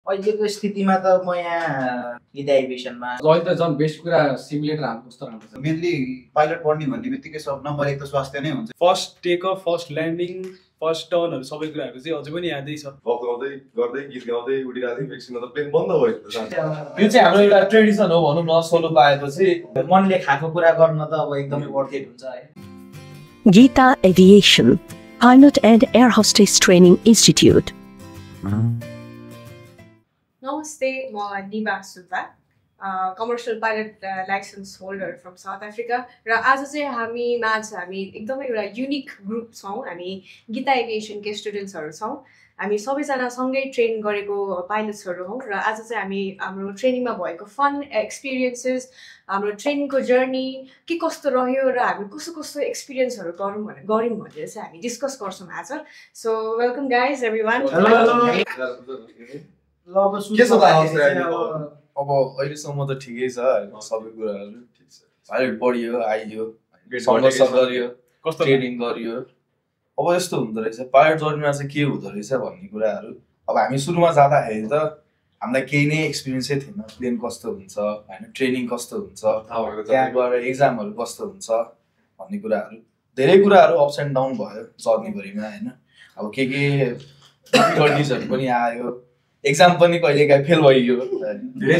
अहिलेको स्थितिमा त म यहाँ गीता एभिएसनमा अहिले त झन् बेस्ट कुरा सिमुलेटर हाल्नु कस्तो राम्रो छ। मेनली पाइलट पढ्ने भन्ने बित्तिकै सब नम्बर 1 त स्वास्थ्य नै हुन्छ। First take off, first landing, first टर्नहरू सबै कुराहरू चाहिँ अझै पनि यादै छ। गफ गाउँदै गर्दै गीत गाउँदै उडिरहेको थिएँ, एकछिनमा त प्लेन बन्द भयो। यो चाहिँ हाम्रो एउटा ट्रेडिसन हो भनौँ न। सोलो पाएपछि मनले खाएको कुरा गर्न त अब एकदमै वर्थ इट हुन्छ है। Geeta Aviation, Pilot and Air Hostess Training Institute. Namaste, म निभा Subba, commercial pilot licence holder from south Africa. र आज चाहिँ हामी एकदमै एउटा युनिक ग्रुप छौँ। हामी गीता एभिएसनकै स्टुडेन्ट्सहरू छौँ। हामी सबैजना सँगै ट्रेन गरेको पाइलट्सहरू हौँ। र आज चाहिँ हामी हाम्रो ट्रेनिङमा भएको फन एक्सपिरियन्सेस, हाम्रो ट्रेनिङको जर्नी के कस्तो रह्यो र हामी कस्तो कस्तो एक्सपिरियन्सहरू गऱ्यौँ भनेर चाहिँ हामी डिस्कस गर्छौँ आज। So welcome guys everyone. के छ अब अहिलेसम्म त ठिकै छ होइन, सबै कुराहरू ठिक छ। पाइलट पढियो, आइयो, सङ्घर्ष गरियो, ट्रेनिङ गरियो। अब यस्तो हुँदो रहेछ पाइलट जर्नीमा चाहिँ के हुँदो रहेछ भन्ने कुराहरू। अब हामी सुरुमा जाँदाखेरि त हामीलाई केही नै एक्सपिरियन्सै थिएन, प्लेन कस्तो हुन्छ होइन, ट्रेनिङ कस्तो हुन्छ, त्यहाँ गएर एक्जामहरू कस्तो हुन्छ भन्ने कुराहरू। धेरै कुराहरू अप्स एन्ड डाउन भयो जर्नीभरिमा होइन। अब के डिफिकल्टिजहरू पनि आयो, एक्जाम पनि कहिलेकाहीँ फेल भइयो, धेरै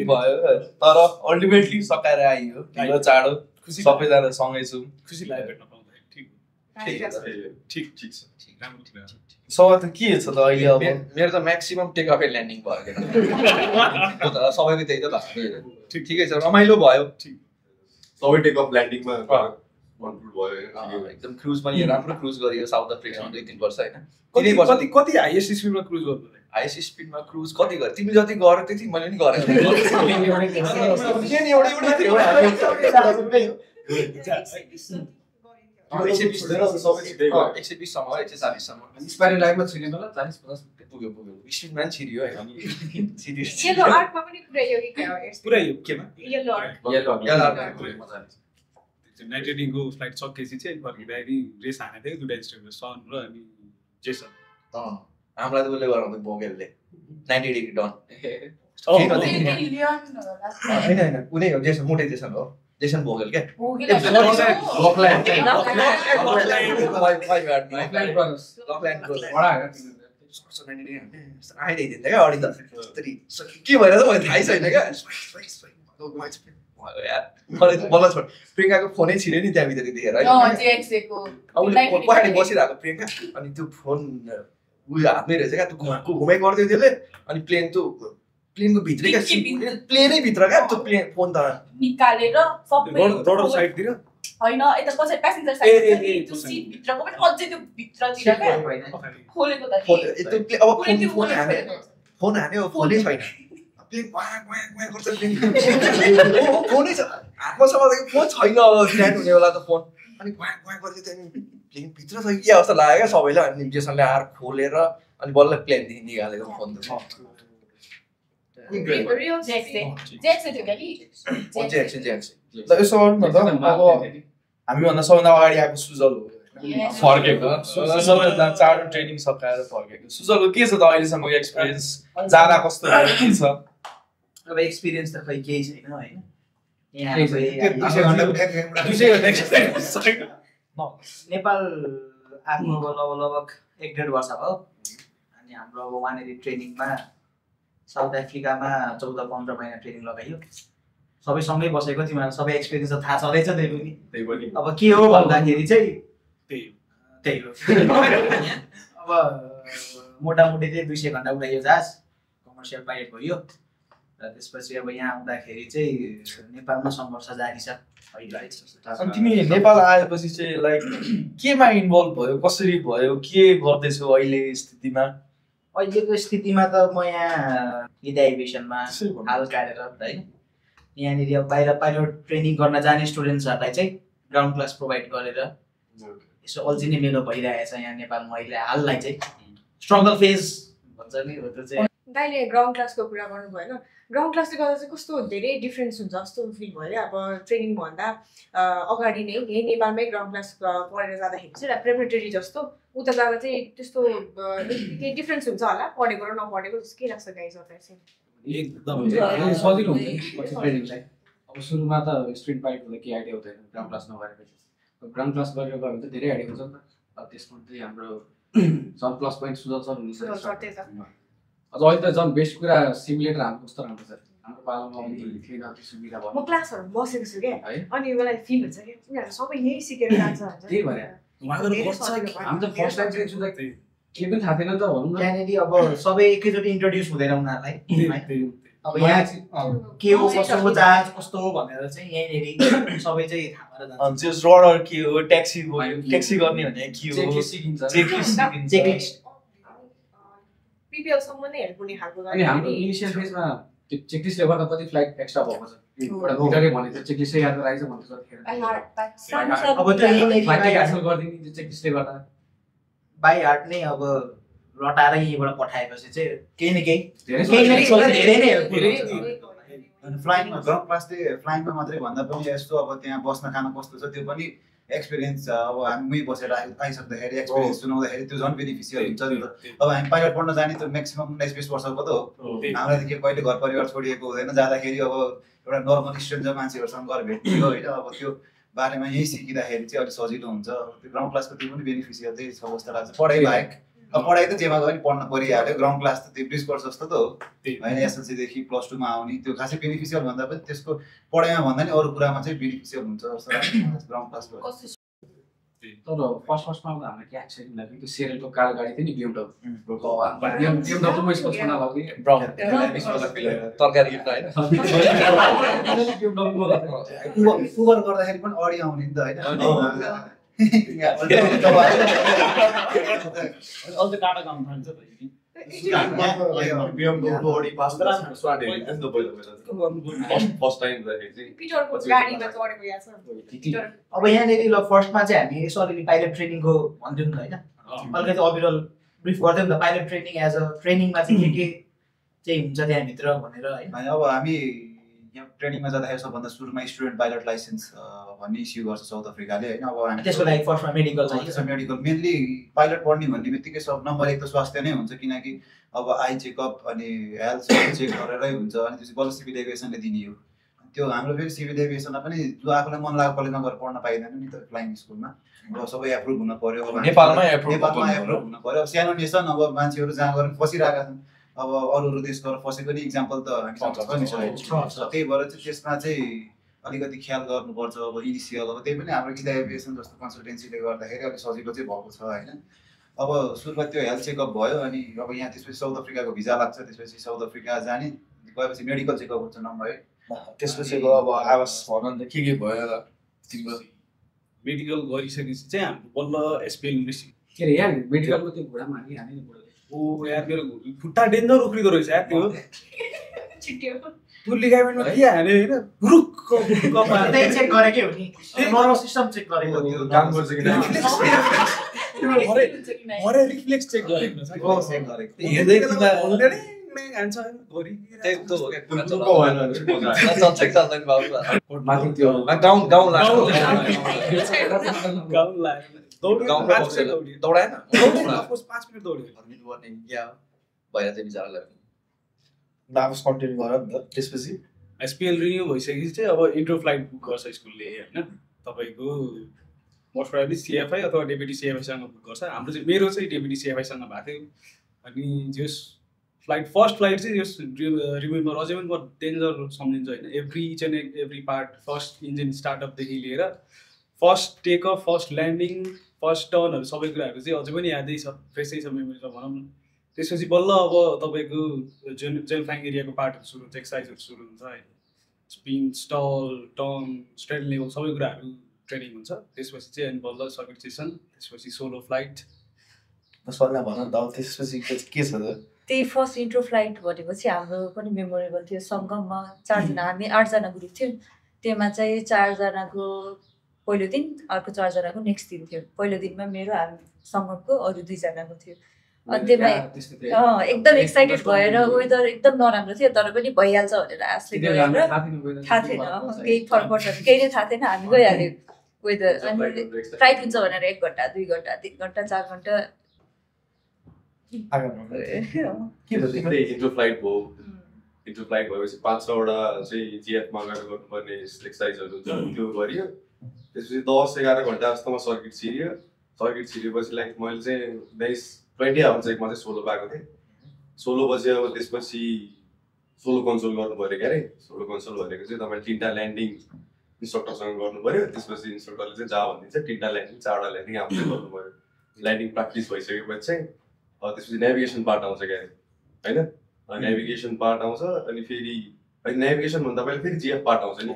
भयो, तर अल्टिमेटली सकाएर आइयो। ढिलो चाँडो सबैजना सँगै छौँ, खुसी लाग्यो भेट्न पाउँदा। ठिक छ। सबै त के छ त अहिले। अब मेरो त maximum take off and landing भयो क्या, सबैको त्यही त भएको। ठिकै छ, रमाइलो भयो। सबै टेक अफ ल्यान्डिङमा कन्ट्रोल भयो एकदम। क्रुज पनि राम्रो क्रुज गरियो साउथ अफ्रिकामा 2-3 वर्ष होइन। कति हाइएस्ट स्पिडमा क्रुज गर्नु? हाइएस्ट स्पिडमा क्रुज कति गरे? तिमी जति गऱ्यो त्यति मैले पनि गरेँ। स्पिडमा छिरियो नाइट राइडिङको फ्लाइट सकेपछि चाहिँ फर्किँदाखेरि रेस हानेको थियो दुईटा स्टेटमा, सन र अनि जेसन। हामीलाई त उसले गराउँदै बोकेलले 90 डिग्री डन। होइन कुनै हो, जेसन मोटे जेसन हो, जेसन भोगेल क्या। आइदिन्छ क्या अडी त के भएर त मैले थाहै छैन क्या। मलाई छोड प्रियङ्काको फोनै छिर्यो नि त्यहाँभित्र त्यतिखेर पछाडि बसिरहेको प्रियङ्का, अनि त्यो फोन उयो हातमै रहेछ क्या, त्यो घुमाइ गर्थ्यो त्यसले। अनि प्लेनको भित्रै क्या, प्लेनै भित्र क्या त्यो प्लेन फोन त निकालेर रोडर साइडतिर होइन यता पछि प्यासेन्जर साइड त्यो सिट भित्रको पनि अझै त्यो भित्रतिर क्या खोलेको त अब फोन हान्यो फोनै छैन, प्लेन गर्छ प्लेन फोनै छ हातमा समातेको फोन छैन, अब स्ट्यान्ड हुने बेला त फोन। अनि गर्दै त्यहाँदेखि प्लेन भित्र छ के अवस्था लाग्यो क्या सबैलाई। अनि जेसनले आएर खोलेर अनि बल्ल प्लेनदेखि निकालेको फोन त यसो गर्नु न त। अब हामीभन्दा सबैभन्दा अगाडि आएको सुजल हो, फर्केको चाँडो ट्रेनिङ सकाएर फर्केको। सुजलको के छ त अहिलेसम्मको एक्सपिरियन्स, जाँदा कस्तो के छ? अब एक्सपिरियन्स त खै केही छैन होइन। नेपाल आफ्नो लगभग 1-1.5 वर्ष भयो। अनि हाम्रो अब वहाँनिर ट्रेनिङमा साउथ अफ्रिकामा 14-15 महिना ट्रेनिङ लगाइयो। सबै सँगै बसेको, तिमीहरू सबै एक्सपिरियन्स त थाहा छँदैछ त्यही पनि। अब के हो भन्दाखेरि चाहिँ त्यही हो। अब मोटामोटी चाहिँ 200 घन्टा उडाइयो जहाज, कमर्सियल पाइलट भयो। र त्यसपछि अब यहाँ आउँदाखेरि चाहिँ नेपालमा सङ्घर्ष जारी छ अहिले। अनि तिमी नेपाल आएपछि चाहिँ लाइक केमा इन्भल्भ भयो, कसरी भयो, के गर्दैछौ अहिले स्थितिमा? अहिलेको स्थितिमा त म यहाँ गीता एभिएसनमा हाल कार्यरत होइन। यहाँनिर अब बाहिर पाइलट ट्रेनिङ गर्न जाने स्टुडेन्ट्सहरूलाई चाहिँ ग्राउन्ड क्लास प्रोभाइड गरेर यसो अल्झिने मेलो भइरहेछ यहाँ नेपालमा अहिले हाललाई चाहिँ। स्ट्रगल फेज भन्छ नि हो त्यो चाहिँ। दाइले ग्राउन्ड क्लासको कुरा गर्नु भएन ग्राउन्ड क्लासले गर्दा चाहिँ कस्तो धेरै डिफ्रेन्स हुन्छ जस्तो फिल भयो क्या अब ट्रेनिङ भन्दा अगाडि नै यही नेपालमै ग्राउन्ड क्लास पढेर जाँदाखेरि चाहिँ एउटा प्रिपरेटरी जस्तो उता जाँदा चाहिँ त्यस्तो केही डिफ्रेन्स हुन्छ होला पढेको र नपढेको जस्तो के लाग्छ गाइजहरूलाई चाहिँ एकदम सजिलो हुन्छ पछि ट्रेनिङलाई अब सुरुमा त स्टुडेन्ट पाइपलाई केही आइडिया हुँदैन ग्राउन्ड क्लास नगरेपछि ग्राउन्ड क्लास गरेर गयो भने त धेरै आइडिया हुन्छ नि त त्यसमा चाहिँ हाम्रो झन् प्लस पोइन्ट सुझाव सर हुन्छ अझ अहिले त झन् बेस्ट कुरा सिमुलेटर हाम्रो कस्तो राम्रो छ हाम्रो पालामा आउँदाखेरि थिएन त्यो सुविधा भयो म क्लासहरू बसेको छु क्या अनि मलाई फिल हुन्छ क्या उनीहरू सबै यही सिकेर जान्छ त्यही भएर हाम्रो त फर्स्ट टाइम चाहिँ सुधा केही पनि थाहा थिएन त भनौँ न त्यहाँनिर अब सबै एकैचोटि इन्ट्रोड्युस हुँदैन उनीहरूलाई अब यहाँ के हो कस्तो हो जहाज कस्तो हो भनेर चाहिँ यहीँनिर सबै चाहिँ थाहा भएर जान्छ जस्ट रडर के हो ट्याक्सी गर्ने भने के हो चेकलिस्ट पिपिएलसम्म नै हेल्प हुने खालको अनि हाम्रो इनिसियल फेजमा त्यो चेकलिस्टले गर्दा कति फ्लाइट एक्स्ट्रा भएको छ एउटा गिटरले भनेको चेकलिस्टै याद राखेछ भन्ने जतिखेर अब त्यो फ्लाइट क्यान्सल गरिदिने त्यो चेकलिस्टले गर्दा बाई हार्ट नै अब रटाएर यहीँबाट पठाएपछि चाहिँ केही न केही धेरै नै हेल्प फ्लाइङमा ग्राउन्ड क्लास चाहिँ फ्लाइङमा मात्रै भन्दा पनि यस्तो अब त्यहाँ बस्न खान कस्तो छ त्यो पनि एक्सपिरियन्स छ अब हामी बसेर आइसक्दाखेरि एक्सपिरियन्स सुनाउँदाखेरि त्यो झन् बेनिफिसियल हुन्छ नि त अब हामी पाइलट पढ्न जाने त म्याक्सिमम् 19-20 वर्षको त हो हामीलाई त के कहिले घर परिवार छोडिएको हुँदैन जाँदाखेरि अब एउटा नर्मल स्टुडेन्ट मान्छेहरूसँग गएर भेट्ने हो होइन अब त्यो बारेमा यही सिकिँदाखेरि चाहिँ अलिक सजिलो हुन्छ त्यो ग्राउन्ड क्लासको त्यो पनि बेनिफिसियल चाहिँ छ जस्तो लाग्छ पढाइ बाहेक अब पढाइ त जेमा गयो नि पढ्न परिहाल्यो ग्राउन्ड क्लास त त्यो 20 वर्ष जस्तो त हो होइन एसएलसीदेखि +2 मा आउने त्यो खासै बेनिफिसियल भन्दा पनि त्यसको पढाइमा भन्दा नि अरू कुरामा चाहिँ बेनिफिसियल हुन्छ जस्तो लाग्छ ग्राउन्ड क्लासको तर फर्स्टमा आउँदा हामीलाई क्या छैन लाग्यो त्यो सेरेलको कार गाडी थियो नि BMW स्पोर्ट्स बना लाग्यो तरकारी किन्न होइन उबर गर्दाखेरि पनि अडी आउने नि त होइन अझ टाढा काम थाल्छ त अब यहाँनिर ल फर्स्टमा चाहिँ हामी यसो अलिकति पाइलट ट्रेनिङको भनिदिउँ न होइन अलिकति ओभरअल ब्रिफ गरिदिउँ न पाइलट ट्रेनिङ एज अ ट्रेनिङमा चाहिँ के चाहिँ हुन्छ त्यहाँभित्र भनेर होइन अब हामी यहाँ ट्रेनिङमा जाँदाखेरि सबभन्दा सुरुमा स्टुडेन्ट पाइलट लाइसेन्स भन्ने इस्यु गर्छ साउथ अफ्रिकाले होइन अब हामी त्यसको लागि फर्स्टमा मेडिकल चाहिन्छ मेडिकल मेनली पाइलट पढ्ने भन्ने बित्तिकै सब नम्बर 1 त स्वास्थ्य नै हुन्छ किनकि अब आई चेकअप अनि हेल्थ चेक गरेरै हुन्छ अनि त्यसपछि बल्ल सिभिल एभिएसनले दिने हो त्यो हाम्रो फेरि सिभिल एभिएसनमा पनि जो आफूलाई मन लागेकोले नगरेर पढ्न पाइँदैन नि त फ्लाइङ स्कुलमा अब सबै एप्रुभ हुन पर्यो अब नेपालमा एप्रुभ हुन पर्यो अब सानो नेसन अब मान्छेहरू जहाँ गएर फसिरहेका छन् अब अरू देश गएर फसेको नि इक्जाम्पल त हामी त्यही भएर चाहिँ त्यसमा चाहिँ अलिकति ख्याल गर्नुपर्छ अब इनिसियल अब त्यही पनि हाम्रो गीता एभिएसन जस्तो कन्सल्टेन्सीले गर्दाखेरि अलिक सजिलो चाहिँ भएको छ होइन अब सुरुमा त्यो हेल्थ चेकअप भयो अनि अब यहाँ त्यसपछि साउथ अफ्रिकाको भिजा लाग्छ त्यसपछि साउथ अफ्रिका जाने गएपछि मेडिकल चेकअप हुन्छ नम्बर 1 त्यसपछि अब आवास भवन त के भयो र तिम्रो मेडिकल गरिसकेपछि चाहिँ हाम्रो बल्ल एसपिएल रिसिभ के रे यार मेडिकलको त्यो घुँडामा हानि ओ यार मेरो खुट्टा डेन्जर उफ्रिदो रहेछ यार त्यो छिट्यो त्यो लिगामेन्टमा के हाने हैन रुक्क त्यही चेक गरेकै हो नि नर्भस सिस्टम चेक गरेको त्यो काम गर्छ कि हरे रिफ्लेक्स चेक गरेको छ चेक गरेको हेर्दै किन अलरेडी आन्सर गरि त्यस्तो दुःख भएन चल्छ चल्दैन बाबु माथि त्यो गाउँ लाग्यो गाउँ लाग्यो दौडाएन 5 मिनेट दौड्यो गर्ने क्या भएर चाहिँ बिचारालाई नाफस कन्टिन्यू गर नि त त्यसपछि एसपिएल रिन्यू भइसकेपछि चाहिँ अब इन्ट्रो फ्लाइट बुक गर्छ स्कुलले हैन तपाईको मोस्ट प्रोबेबली सीएफआई अथवा डेपुटी सीएफआई सँग बुक गर्छ हाम्रो चाहिँ मेरो चाहिँ डेपुटी सीएफआई सँग भएको थियो अनि जस फ्लाइट फर्स्ट फ्लाइट चाहिँ यस रिमेम्बर अझै पनि म डेन्जर सम्झिन्छ हैन एभ्री पार्ट फर्स्ट इन्जिन स्टार्टअपदेखि लिएर first take off first landing first टर्नहरू सबै कुराहरू चाहिँ अझै पनि यादै छ फ्रेसै छ मेमोरीमा भनौँ न त्यसपछि बल्ल अब तपाईँको जेलफ्लाङ एरियाको पार्टहरू सुरु हुन्छ एक्सर्साइजहरू सुरु हुन्छ होइन spin stall turn straight level सबै कुराहरू ट्रेनिङ हुन्छ त्यसपछि चाहिँ अनि बल्ल सर्किट सेसन त्यसपछि सोलो फ्लाइट सल्लाह भन त त्यसपछि के छ त त्यही फर्स्ट इन्ट्रो फ्लाइट भनेपछि हाम्रो पनि मेमोरेबल थियो सङ्गममा 4 जना हामी 8 जना ग्रुप थियो त्यसमा चाहिँ 4 जनाको पहिलो दिन अर्को 4 जनाको नेक्स्ट दिन थियो पहिलो दिनमा मेरो हामी सङ्गमको अरू 2 जनाको थियो अनि त्यसमा एकदम एक्साइटेड भएर वेदर एकदम नराम्रो थियो तर पनि भइहाल्छ भनेर आशले गएर थाहा थिएन केही फरक पर्छ केही नै थाहा थिएन हामी गइहाल्यो वेदर अनि फ्लाइट हुन्छ भनेर 1 घन्टा 2 घन्टा 3 घन्टा 4 घन्टा इन्टर फ्लाइट भयो इन्टर फ्लाइट भएपछि 5-6वटा चाहिँ जिएफमा गएर गर्नुपर्ने एक्सर्साइजहरू हुन्छ त्यो गरियो त्यसपछि 10-11 घन्टा जस्तोमा सर्किट छिरेपछि लाइक मैले चाहिँ 20 आवर चाहिँ म चाहिँ सोलो पाएको थिएँ सोलो पछि अब त्यसपछि सोलो कन्सोल गर्नु पऱ्यो क्या अरे सोलो कन्सोल भनेको चाहिँ तपाईँले 3टा ल्यान्डिङ इन्स्ट्रक्टरसँग गर्नु पऱ्यो त्यसपछि इन्स्ट्रक्टरले चाहिँ जा भनिदिन्छ 3टा ल्यान्डिङ 4वटा ल्यान्डिङ आफूले गर्नु पऱ्यो ल्यान्डिङ प्र्याक्टिस भइसकेपछि चाहिँ त्यसपछि नेभिगेसन पार्ट आउँछ क्या अरे होइन नेभिगेसन पार्ट आउँछ अनि फेरि नेभिगेसन भन्दा पहिला फेरि जिएफ पार्ट आउँछ नि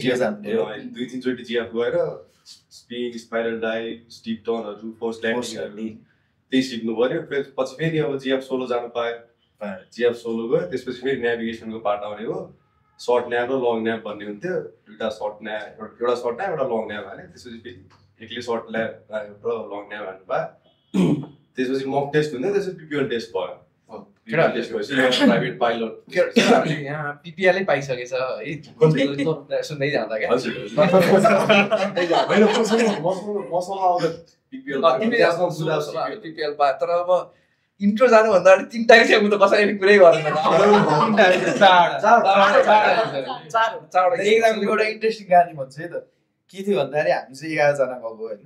2-3 चोटि जिएफ गएर स्पिन स्पाइरल डाइभ स्टिप टर्नहरू फर्स्ट ल्यान्डिङहरू त्यही सिक्नु पऱ्यो पछि फेरि अब जिएफ सोलो जानु पायो जिएफ सोलो गयो त्यसपछि फेरि नेभिगेसनको पार्ट आउने हो सर्ट न्याप र लङ न्याप भन्ने हुन्थ्यो एउटा सर्ट न्याप एउटा सर्ट न्याप एउटा लङ न्याप हाल्यो त्यसपछि फेरि एक्लै सर्ट न्याप र लङ न्याप हाल्नु पायो त्यसपछि मक टेस्ट हुन्थ्यो त्यसपछि पिपिएल टेस्ट भयो प्राइभेट पाइलट यहाँ पिपिएलै पाइसकेछ है सुन्दै जाँदा क्या पिपिएल पा तर अब इन्ट्रो जानुभन्दा अगाडि 3 टाइम चाहिँ म त कसैले कुरै गर्दैन एक्जामको एउटा इन्ट्रेस्टिङ कहानी भन्छु है त के थियो भन्दाखेरि हामी चाहिँ 11 जना गएको होइन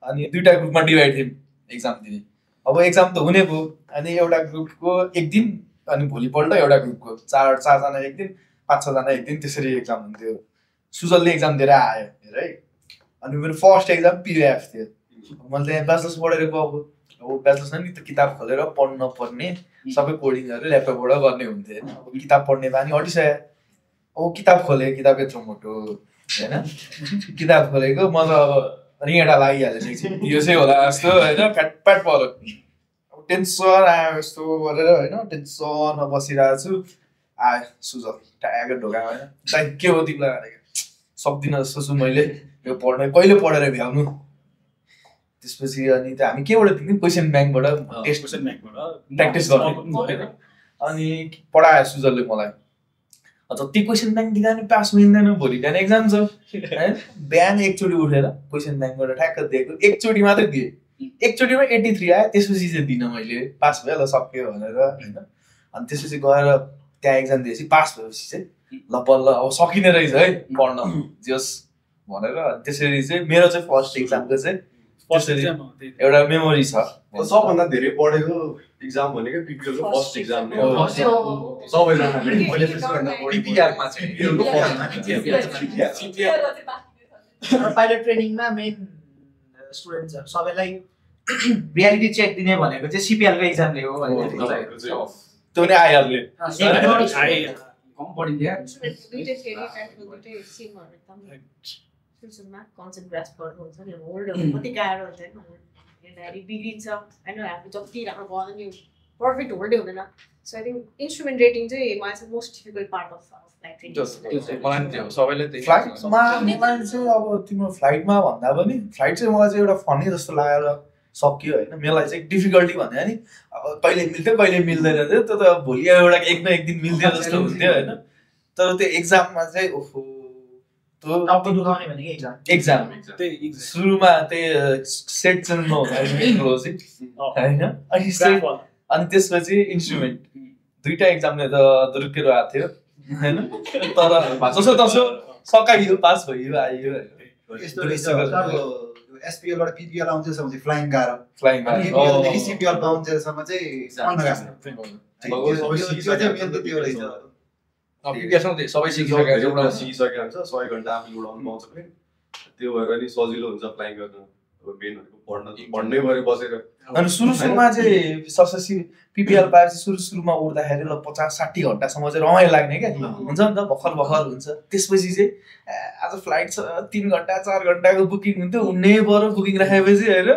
अनि 2टा ग्रुपमा डिभाइड थियौँ एक्जाम दिने अब एक्जाम त हुने भयो अनि एउटा ग्रुपको एक दिन अनि भोलिपल्ट एउटा ग्रुपको 4 जना एक दिन 5-6 जना एक दिन त्यसरी एक्जाम हुन्थ्यो सुजलले एक्जाम दिएर आयो हेर है अनि मेरो फर्स्ट एक्जाम पिएफ थियो मैले त्यहाँ ब्याचलर्स पढेर गएको अब ब्याचलर्समा नि त किताब खोलेर पढ्न पर्ने सबै कोडिङहरू ल्यापटपबाट गर्ने हुन्थ्यो होइन अब किताब पढ्ने बानी अटिसक्यो अब किताब खोलेँ किताब यत्रो मोटो होइन किताब खोलेको म त अब रिङेटा लागिहाल्यो एकछिन यो चाहिँ होला जस्तो होइन फ्याटप्याट पऱ्यो अब टेन्सन आयो यस्तो गरेर होइन टेन्सनमा बसिरहेको छु आयो सुजल ट्यागेट ढोका होइन दाइ के हो तिमीलाई सक्दिनँ जस्तो छु मैले यो पढ्ने कहिले पढेर भ्याउनु त्यसपछि अनि त हामी केबाट दिन्थ्यौँ क्वेसन ब्याङ्कबाट टेस्ट प्र्याक्टिस गर्ने अनि पढायो सुजलले मलाई जति क्वेसन ब्याङ्क दिँदा नि पास मिल्दैन भोलि बिहान एक्जाम छ होइन बिहान एकचोटि उठेर क्वेसन ब्याङ्कबाट ठ्याक्क दिएको एकचोटि मात्रै दिएँ एकचोटिमा 83 आयो त्यसपछि चाहिँ दिनँ मैले पास भयो ल सक्यो भनेर होइन अनि त्यसपछि गएर त्यहाँ एक्जाम दिएपछि पास भएपछि चाहिँ ल बल्ल अब सकिने रहेछ है पढ्न जस भनेर त्यसरी चाहिँ मेरो चाहिँ फर्स्ट एक्जामको चाहिँ त्यसरी एउटा मेमोरी छ सबभन्दा धेरै पढेको एक्जाम भनेको पिपिएलको फर्स्ट एक्जाम नै हो सबैजनाले पाइलट ट्रेनिङमा मेन स्टुडेन्ट्सहरू सबैलाई रियालिटी चेक दिने भनेको चाहिँ सिपिएलको एक्जामले हो भनेको त्यो नै आइहाल्ने कम पढिन्थ्यो सुरुमा कन्सेप्ट ग्रास्प गर्नु हुन्छ नि होल्ड कति गाह्रो हुन्छ नि बिग्रिन्छ होइन हामी जति राम्रो गर्दा नि पर्फेक्ट होल्डै हुँदैन so I think instrument rating चाहिँ मलाई चाहिँ मोस्ट डिफिकल्ट पार्ट अफ फ्लाइटमा चाहिँ अब तिम्रो फ्लाइटमा भन्दा पनि फ्लाइट चाहिँ मलाई चाहिँ एउटा फनी जस्तो लागेर सक्यो होइन मलाई चाहिँ डिफिकल्टी भन्यो नि अब कहिले मिल्थ्यो कहिले मिल्दैन थियो त्यो त भोलि एउटा एक न एक दिन मिल्थ्यो जस्तो हुन्थ्यो होइन तर त्यो एक्जाममा चाहिँ ओहो एक्जाम सुरुमा त्यही सेट चाहिँ होइन अनि त्यसपछि इन्स्ट्रुमेन्ट 2टा एक्जामले त दुरुकेर आएको थियो होइन तर जसो तसो सकाइयो पास भइयो आइयो एसपिएलबाट पिपिएल आउँछ फ्लाइङ गाह्रो सिपिएल पाउँछसम्म चाहिँ सबै सिकिसकेको हुन्छ 100 घन्टा आफूले उडाउनु पाउँछ पनि त्यो भएर नि सजिलो हुन्छ फ्लाइङ गर्न मेनहरूको पढ्नै गरे बसेर अनि सुरुमा चाहिँ सससी पिपिएल पाएपछि सुरुमा उड्दाखेरि ल 50-60 घन्टासम्म चाहिँ रमाइलो लाग्ने क्या हुन्छ नि त भर्खर हुन्छ त्यसपछि चाहिँ आज फ्लाइट छ 3 घन्टा 4 घन्टाको बुकिङ हुन्थ्यो उड्नै पर्यो बुकिङ राखेपछि होइन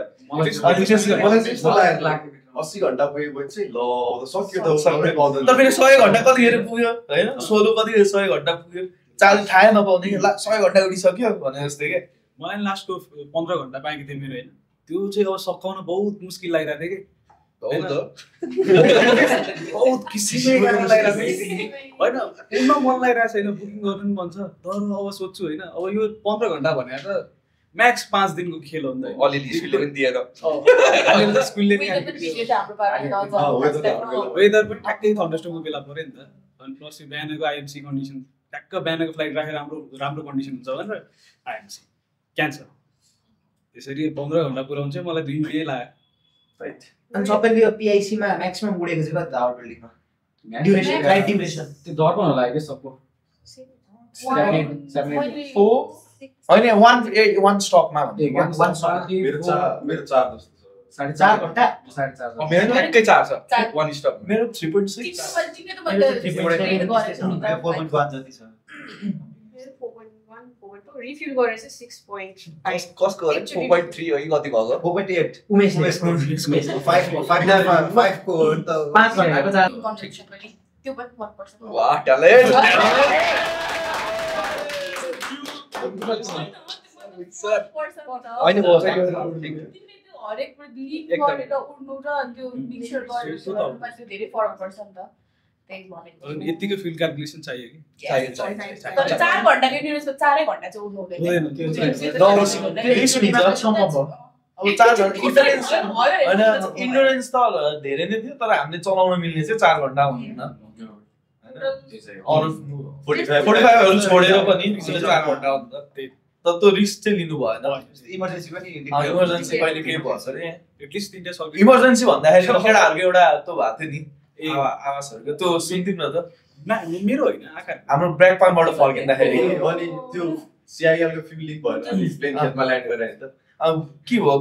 80 घन्टा पुगेपछि ल सक्यो त फेरि 100 घन्टा कतिखेर पुग्यो होइन सोलो कतिखेर 100 घन्टा पुग्यो चाल थाहै नपाउने कि 100 घन्टा उडिसक्यो भने जस्तै क्या मलाई लास्टको 15 घन्टा बाँकी थियो मेरो होइन त्यो चाहिँ अब सकाउन बहुत मुस्किल लागिरहेको थियो कि बहुत किसिमले गाह्रो लागिरहेको छ होइन पुग्न मन लागिरहेको छैन बुकिङ गर्नु पनि मन छ तर अब सोध्छु होइन अब यो 15 घन्टा भनेर त म्याक्स 5 दिनको खेल हो नि त अलिअलि स्कुलले पनि दिएर अलिअलि त स्कुलले नि वेदर पनि ठ्याक्कै थन्डरस्टर्मको बेला पऱ्यो नि त अनि प्लस यो बिहानको आइएमसी कन्डिसन ठ्याक्क बिहानको फ्लाइट राखेर राम्रो कन्डिसन हुन्छ भनेर आइएमसी क्यान्सल त्यसरी 15 घन्टा पुऱ्याउनु चाहिँ मलाई 2 मिनेट लाग्यो राइट अनि सबैले यो पिआइसीमा म्याक्सिमम उडेको चाहिँ कति आवर बिल्डिङमा ड्युरेसन फ्लाइट ड्युरेसन त्यो दर्पण होला के सबको 7 1 स्टकमा वान स्टक मेरो 4 जस्तो छ 4.5 घण्टा 4.5 मेरो ठ्याक्कै 4 छ 1 स्टक मेरो 3.6 जति छ रिफ्युल गरेर चाहिँ 6.5 कसको गरे 4.3 हो कि कति भएको 4.8 उमेश 5 को त 5 घण्टाको चार्ज कन्ट्रिब्युसन पनि त्यो पनि 1% वाह ट्यालेन्ट हैन हरेक लिभ गरेर उड्नु र त्यो मिक्सचर गरेर उड्नुमा चाहिँ धेरै फरक पर्छ नि त त्यही भनेको अनि यतिको फ्युल क्याल्कुलेसन चाहियो कि तर 4 घण्टाको ड्युरेसन 4 घण्टा चाहिँ उड्नु हुँदैन अब 4 घण्टा इन्डोरेन्स त धेरै नै थियो तर हामीले चलाउन मिल्ने चाहिँ 4 घण्टा हुँदैन हैन 45 छोडेर पनि 4 घण्टा हुन्छ तर त्यो रिस्क चाहिँ लिनु भएन इमर्जेन्सी पनि इमर्जेन्सी कहिले के भन्छ रे एटलिस्ट 3 सक्यो इमर्जेन्सी भन्दाखेरि केटाहरुको एउटा त्यो भएको थियो नि आवाजहरुको त्यो सुन्दिम न त मेरो होइन आकार हाम्रो ब्रेक पाइनबाट फर्किँदाखेरि अनि त्यो CIL को फ्युल लिक भएर प्लेन खेतमा ल्यान्ड गरे हैन त अब के भयो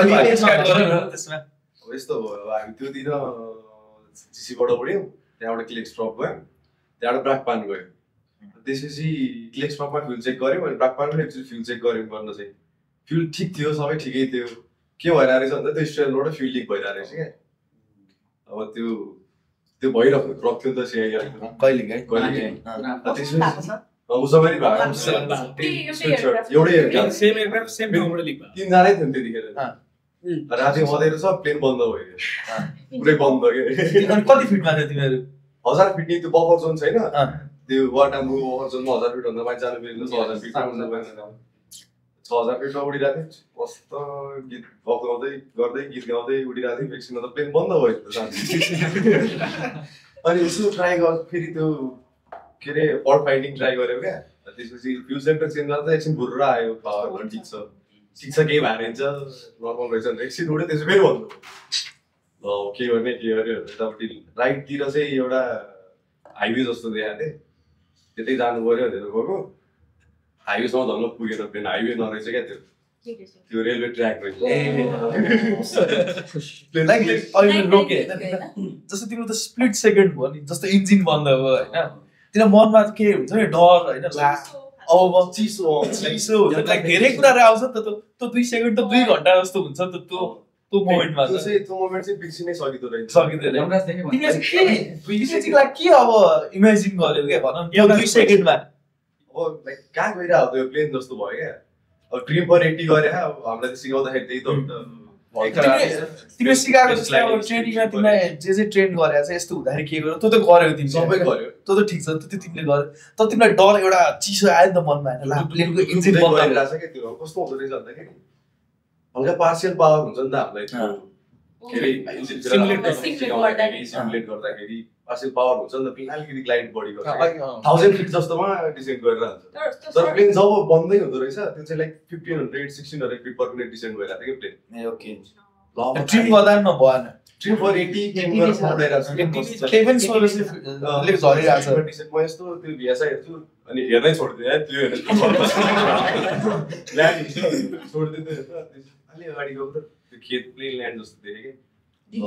अनि स्टार्ट गरेर त्यसमा यस्तो भयो हामी त्यो दिन जीसीबाट उड्यौं त्यहाँबाट क्लिक्स ड्रप गयो त्यहाँबाट ब्रेक पाइन गयो त्यसपछि क्लिक्स ड्रपमा फ्युल चेक गर्यौं अनि ब्रेक पाइनमा एक्चुअली फ्युल चेक गर्यौं गर्न चाहिँ फ्युल ठीक थियो सबै ठिकै थियो के भइरा रहेछ भन्दा त्यो स्ट्रेलबाट फ्युल लिक भइरा रहेछ के अब त्यो भइरहेको ड्रप थियो त CIL कहिले त्यसपछि उसरी भएको एउटै सेम एयरक्राफ्ट सेम ठाउँबाट लिक भयो 3 जनै थियो त्यतिखेर राति मदेर सब प्लेन बन्द भयो पुरै बन्द के अनि कति फिटमा थियो तिमीहरु 1000 फिट नि त्यो बफर जोन छैन त्यो वाटा मु बफर जोनमा 1000 फिट भन्दा माथि जानु मिल्दैन 6000 फिट उड्नु पर्दैन 6000 फिटमा उडिरहेको थिएँ कस्तो गीत गर्दै गीत गाउँदै उडिरहेको थिएँ एकछिनमा त प्लेन बन्द भयो अनि यसो ट्राई गर फेरि त्यो के रे फल्ट फाइन्डिङ ट्राई गर्यो क्या त्यसपछि फ्युल सेन्टर चेन्ज गर्दा एकछिन भुर्र आयो पावर ठिक छ केही भएर हुन्छ नर्मल रहेछ भने एकछिन उड्यो त्यसो फेरि भन्नु ल के गर्ने यतापट्टि राइटतिर चाहिँ एउटा हाइवे जस्तो देखाएको थिएँ त्यतै जानु पर्यो भनेर गएको हाइवेसम्म धन्न पुगेन प्लेन हाइवे नरहेछ क्या त्यो रेलवे ट्र्याक रहेछ अहिले रोके जस्तो तिम्रो त स्प्लिट सेकेन्ड भयो नि जस्तो इन्जिन बन्द भयो हैन तिम्रो मनमा के हुन्छ नि डर हैन अब चिसो हुन्छ लाइक धेरै कुराहरु आउँछ त त्यो 2 सेकेन्ड त 2 घण्टा जस्तो हुन्छ नि त त्यो मोमेन्टमा त्यो मोमेन्ट चाहिँ बिर्सिनै सकिँदैन तिमीले चाहिँ के अब इमेजिन गर्यौ के भन यो 2 सेकेन्डमा अब लाइक कहाँ गइरहेको त्यो प्लेन जस्तो भयो क्या अब ड्रिम पर 80 गरे हामीलाई सिकाउँदाखेरि त्यही त तिमीले सिकाएको जस्तो अब ट्रेनिङमा तिमीलाई जे ट्रेन गरेर चाहिँ यस्तो हुँदाखेरि के गर्यो त्यो त गर्यौ तिमीले सबै गर्यो त्यो त ठिक छ त्यो तिमीले गर्यो तर तिमीलाई डर एउटा चिसो आयो नि त मनमा हैन ला प्लेनको इन्जिन बन्द भइरहेछ के त्यो कस्तो हुँदो रहेछ भन्दाखेरि हल्का पार्शियल पावर हुन्छ नि त हामीलाई त्यो के रे सिमुलेट गर्दाखेरि पार्शियल पावर हुन्छ नि त प्लेन अलिकति ग्लाइड बढी गर्छ 1000 फिट जस्तोमा डिसेन्ड गरेर हुन्छ तर प्लेन जब बन्दै हुँदो रहेछ त्यो चाहिँ लाइक 1500 1600 फिट पर मिनेट डिसेन्ड भइरहेको थियो कि प्लेन ओके ट्रिम गर्दा न भएन ट्रिम फर 80 ट्रिम गरेर उडाइरहेको छ केभन सोलसले झरिरहेको छ म यस्तो त्यो भिएसआई हेर्छु अनि हेर्दै छोड्दिएँ त्यो हेर्दै छोड्दिँदै अलि अगाडि गएको त त्यो खेत प्लेन ल्यान्ड जस्तो देखेँ कि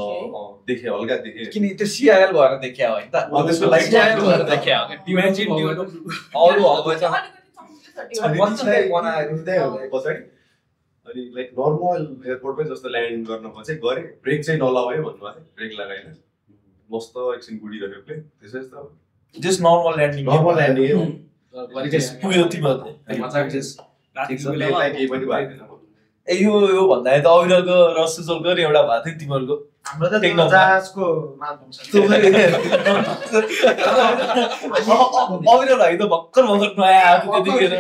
देखेँ हल्का देखेँ किन त्यो CIL भएर देख्या हो नि त त्यसको लाइट CIL भएर देख्या हो इमेजिन त्यो अरु हब छ पछाडि अनि लाइक नर्मल एयरपोर्टमै जस्तो ल्यान्ड गर्नको चाहिँ गरेँ ब्रेक चाहिँ नलगायो भन्नुभएको थियो ब्रेक लगाएन मस्त एकछिन गुडिरह्यो प्लेन त्यसै त जस्ट नर्मल ल्यान्डिङ पुग्यो तिम्रो केही पनि भएको थिएन ए यो भन्दा त अहिलेको र सुजलको नि एउटा भएको थियो तिमीहरूको हाम्रो त त्यो जहाजको माल पाउँछ अविरल भाइ त भर्खर नयाँ आएको त्यतिखेर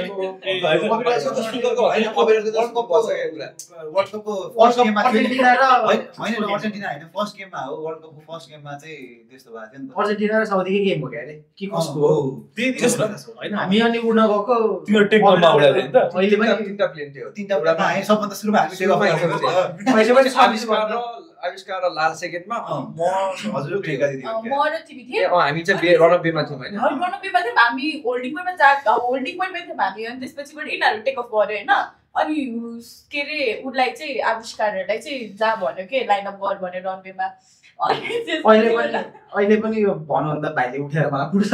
अर्जेन्टिना होइन फर्स्ट गेममा हो वर्ल्ड कपको फर्स्ट गेममा चाहिँ त्यस्तो भएको थियो नि त अर्जेन्टिना र साउदीकै गेम हो क्या अरे के कसको हो हामी अनि उड्न गएको त्यो टेक्नोमा उडायो नि त अहिले पनि तिनटा प्लेन थियो तिनटा उडामा आए सबभन्दा सुरुमा हामी टेक अफ पैसा पनि आविष्कार र लाल सेकेन्डमा हजुर ठेका दिदी म र तिमी थिए हामी चाहिँ रन अफ बेमा थियौँ होइन रन अफ बेमा थियौँ हामी होल्डिङ पोइन्टमा होल्डिङ पोइन्टमा थियौँ हामी अनि त्यसपछिबाट यिनीहरू टेक अफ गऱ्यो होइन अनि के अरे उसलाई चाहिँ आविष्कारहरूलाई चाहिँ जा भन्यो के लाइन अप गर भन्यो रनवेमा अहिले पनि यो भन्नुभन्दा भाइले उठेर मलाई पुर्छ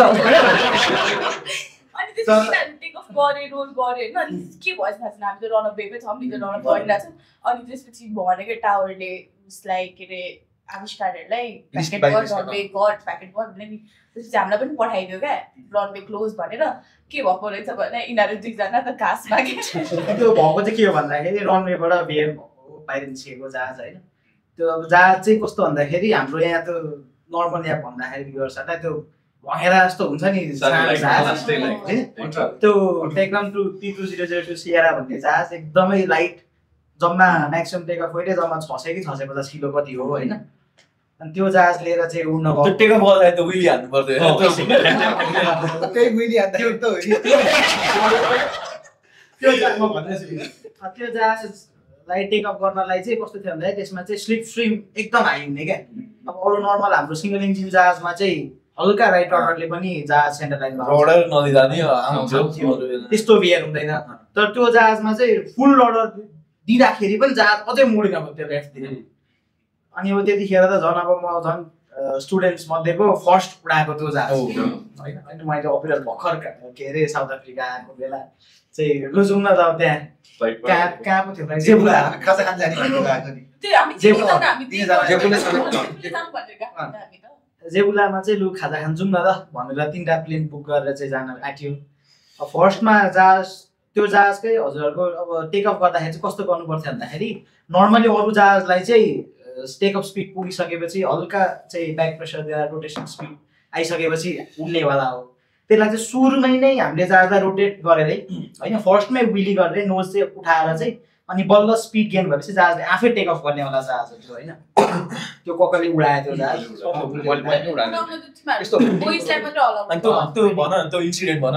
अनि त्यसपछि यिनीहरू टेक अफ गरे रोल गऱ्यो होइन अनि के भयो थाहा छैन हामी त रन अफ बेमै छौँ नि त रन अफ गरिरहेको छौँ अनि त्यसपछि भनेको टावरले उसलाई के अरे आविष्कारहरूलाई प्याकेट गर रनवे गर प्याकेट गर भने नि त्यसपछि हामीलाई पनि पठाइदियो क्या रनवे क्लोज भनेर के भएको रहेछ भने यिनीहरू दुईजना त घाँस मागे त्यो भएको चाहिँ के हो भन्दाखेरि रनवेबाट बिहेर बाहिर निस्केको जहाज होइन त्यो अब जहाज चाहिँ कस्तो भन्दाखेरि हाम्रो यहाँ त नर्मल यहाँ भन्दाखेरि भ्युअर्सहरूलाई त्यो भँगेरा जस्तो हुन्छ नि त्यो टेक्नम टु T2002 सिएरा भन्ने जहाज एकदमै लाइट जम्मा म्याक्सिमम टेक अफ वेटै जम्मा 600 कि 650 किलो कति हो होइन अनि त्यो जहाज लिएर चाहिँ उड्न गयो टेक अफ गर्दा त विली हान्नु पर्दैन त्यही विली हान्दा त हो त्यो जहाज म भन्दैछु त्यो जहाजलाई टेक अफ गर्नलाई चाहिँ कस्तो थियो भन्दाखेरि त्यसमा चाहिँ स्लिप स्ट्रिम एकदम हाई हुने क्या अब अरू नर्मल हाम्रो सिङ्गल इन्जिन जहाजमा चाहिँ हल्का राइट रडरले पनि जहाज सेन्टर लाइनमा रडर नदिँदा नि त्यस्तो बिहेर हुँदैन तर त्यो जहाजमा चाहिँ फुल रडर दिँदाखेरि पनि जहाज अझै मोडिन भयो त्यो लेफ्टतिर अनि अब त्यतिखेर त झन् अब म झन् स्टुडेन्ट्स मध्येको फर्स्ट उडाएको त्यो जहाज होइन अनि मैले अप्रिल भर्खर के अरे साउथ अफ्रिका आएको बेला चाहिँ लुजाउन त अब त्यहाँ कहाँ पो थियो जेबुला खाजा खान जाने जेबुलामा चाहिँ लु खाजा खान जाउँ न त भनेर 3टा प्लेन बुक गरेर चाहिँ जान आँट्यो फर्स्टमा जहाज त्यो जहाजकै हजुरहरूको अब टेक अफ गर्दाखेरि चाहिँ कस्तो गर्नुपर्छ भन्दाखेरि नर्मली अरू जहाजलाई चाहिँ टेक अफ स्पिड पुगिसकेपछि हल्का चाहिँ ब्याक प्रेसर दिएर रोटेसन स्पिड आइसकेपछि उड्नेवाला हो त्यसलाई चाहिँ सुरुमै नै हामीले जहाजलाई रोटेट गरेरै होइन फर्स्टमै विली गरेर नोज चाहिँ उठाएर चाहिँ अनि बल्ल स्पिड गेन भएपछि जहाजले आफै टेक अफ गर्नेवाला जहाज थियो होइन त्यो ककले उडायो त्यो जहाज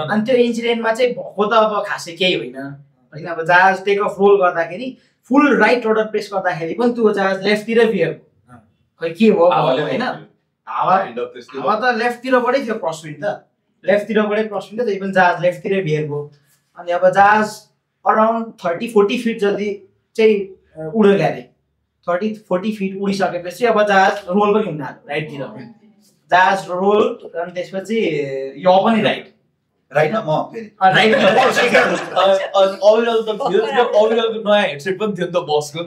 अनि त्यो इन्सिडेन्टमा चाहिँ भएको त अब खासै केही होइन होइन अब जहाज टेक अफ रोल गर्दाखेरि फुल राइट रडर प्रेस गर्दाखेरि पनि त्यो जहाज लेफ्टतिर बिहेर खै के भयो होइन हावा त लेफ्टतिरबाटै थियो क्रसविन्ड त लेफ्टतिरबाटै क्रसविन्ड त त्यही पनि जहाज लेफ्टतिरै बिहेर भयो अनि अब जहाज अराउन्ड 30-40 फिट जति चाहिँ उड्यो अरे 30-40 फिट उडिसकेपछि अब जहाज रोल पनि हुन थाल्यो राइटतिर जहाज रोल अनि त्यसपछि यो पनि राइटमा म अविरलको नयाँ हेडसेट पनि थियो नि त बसको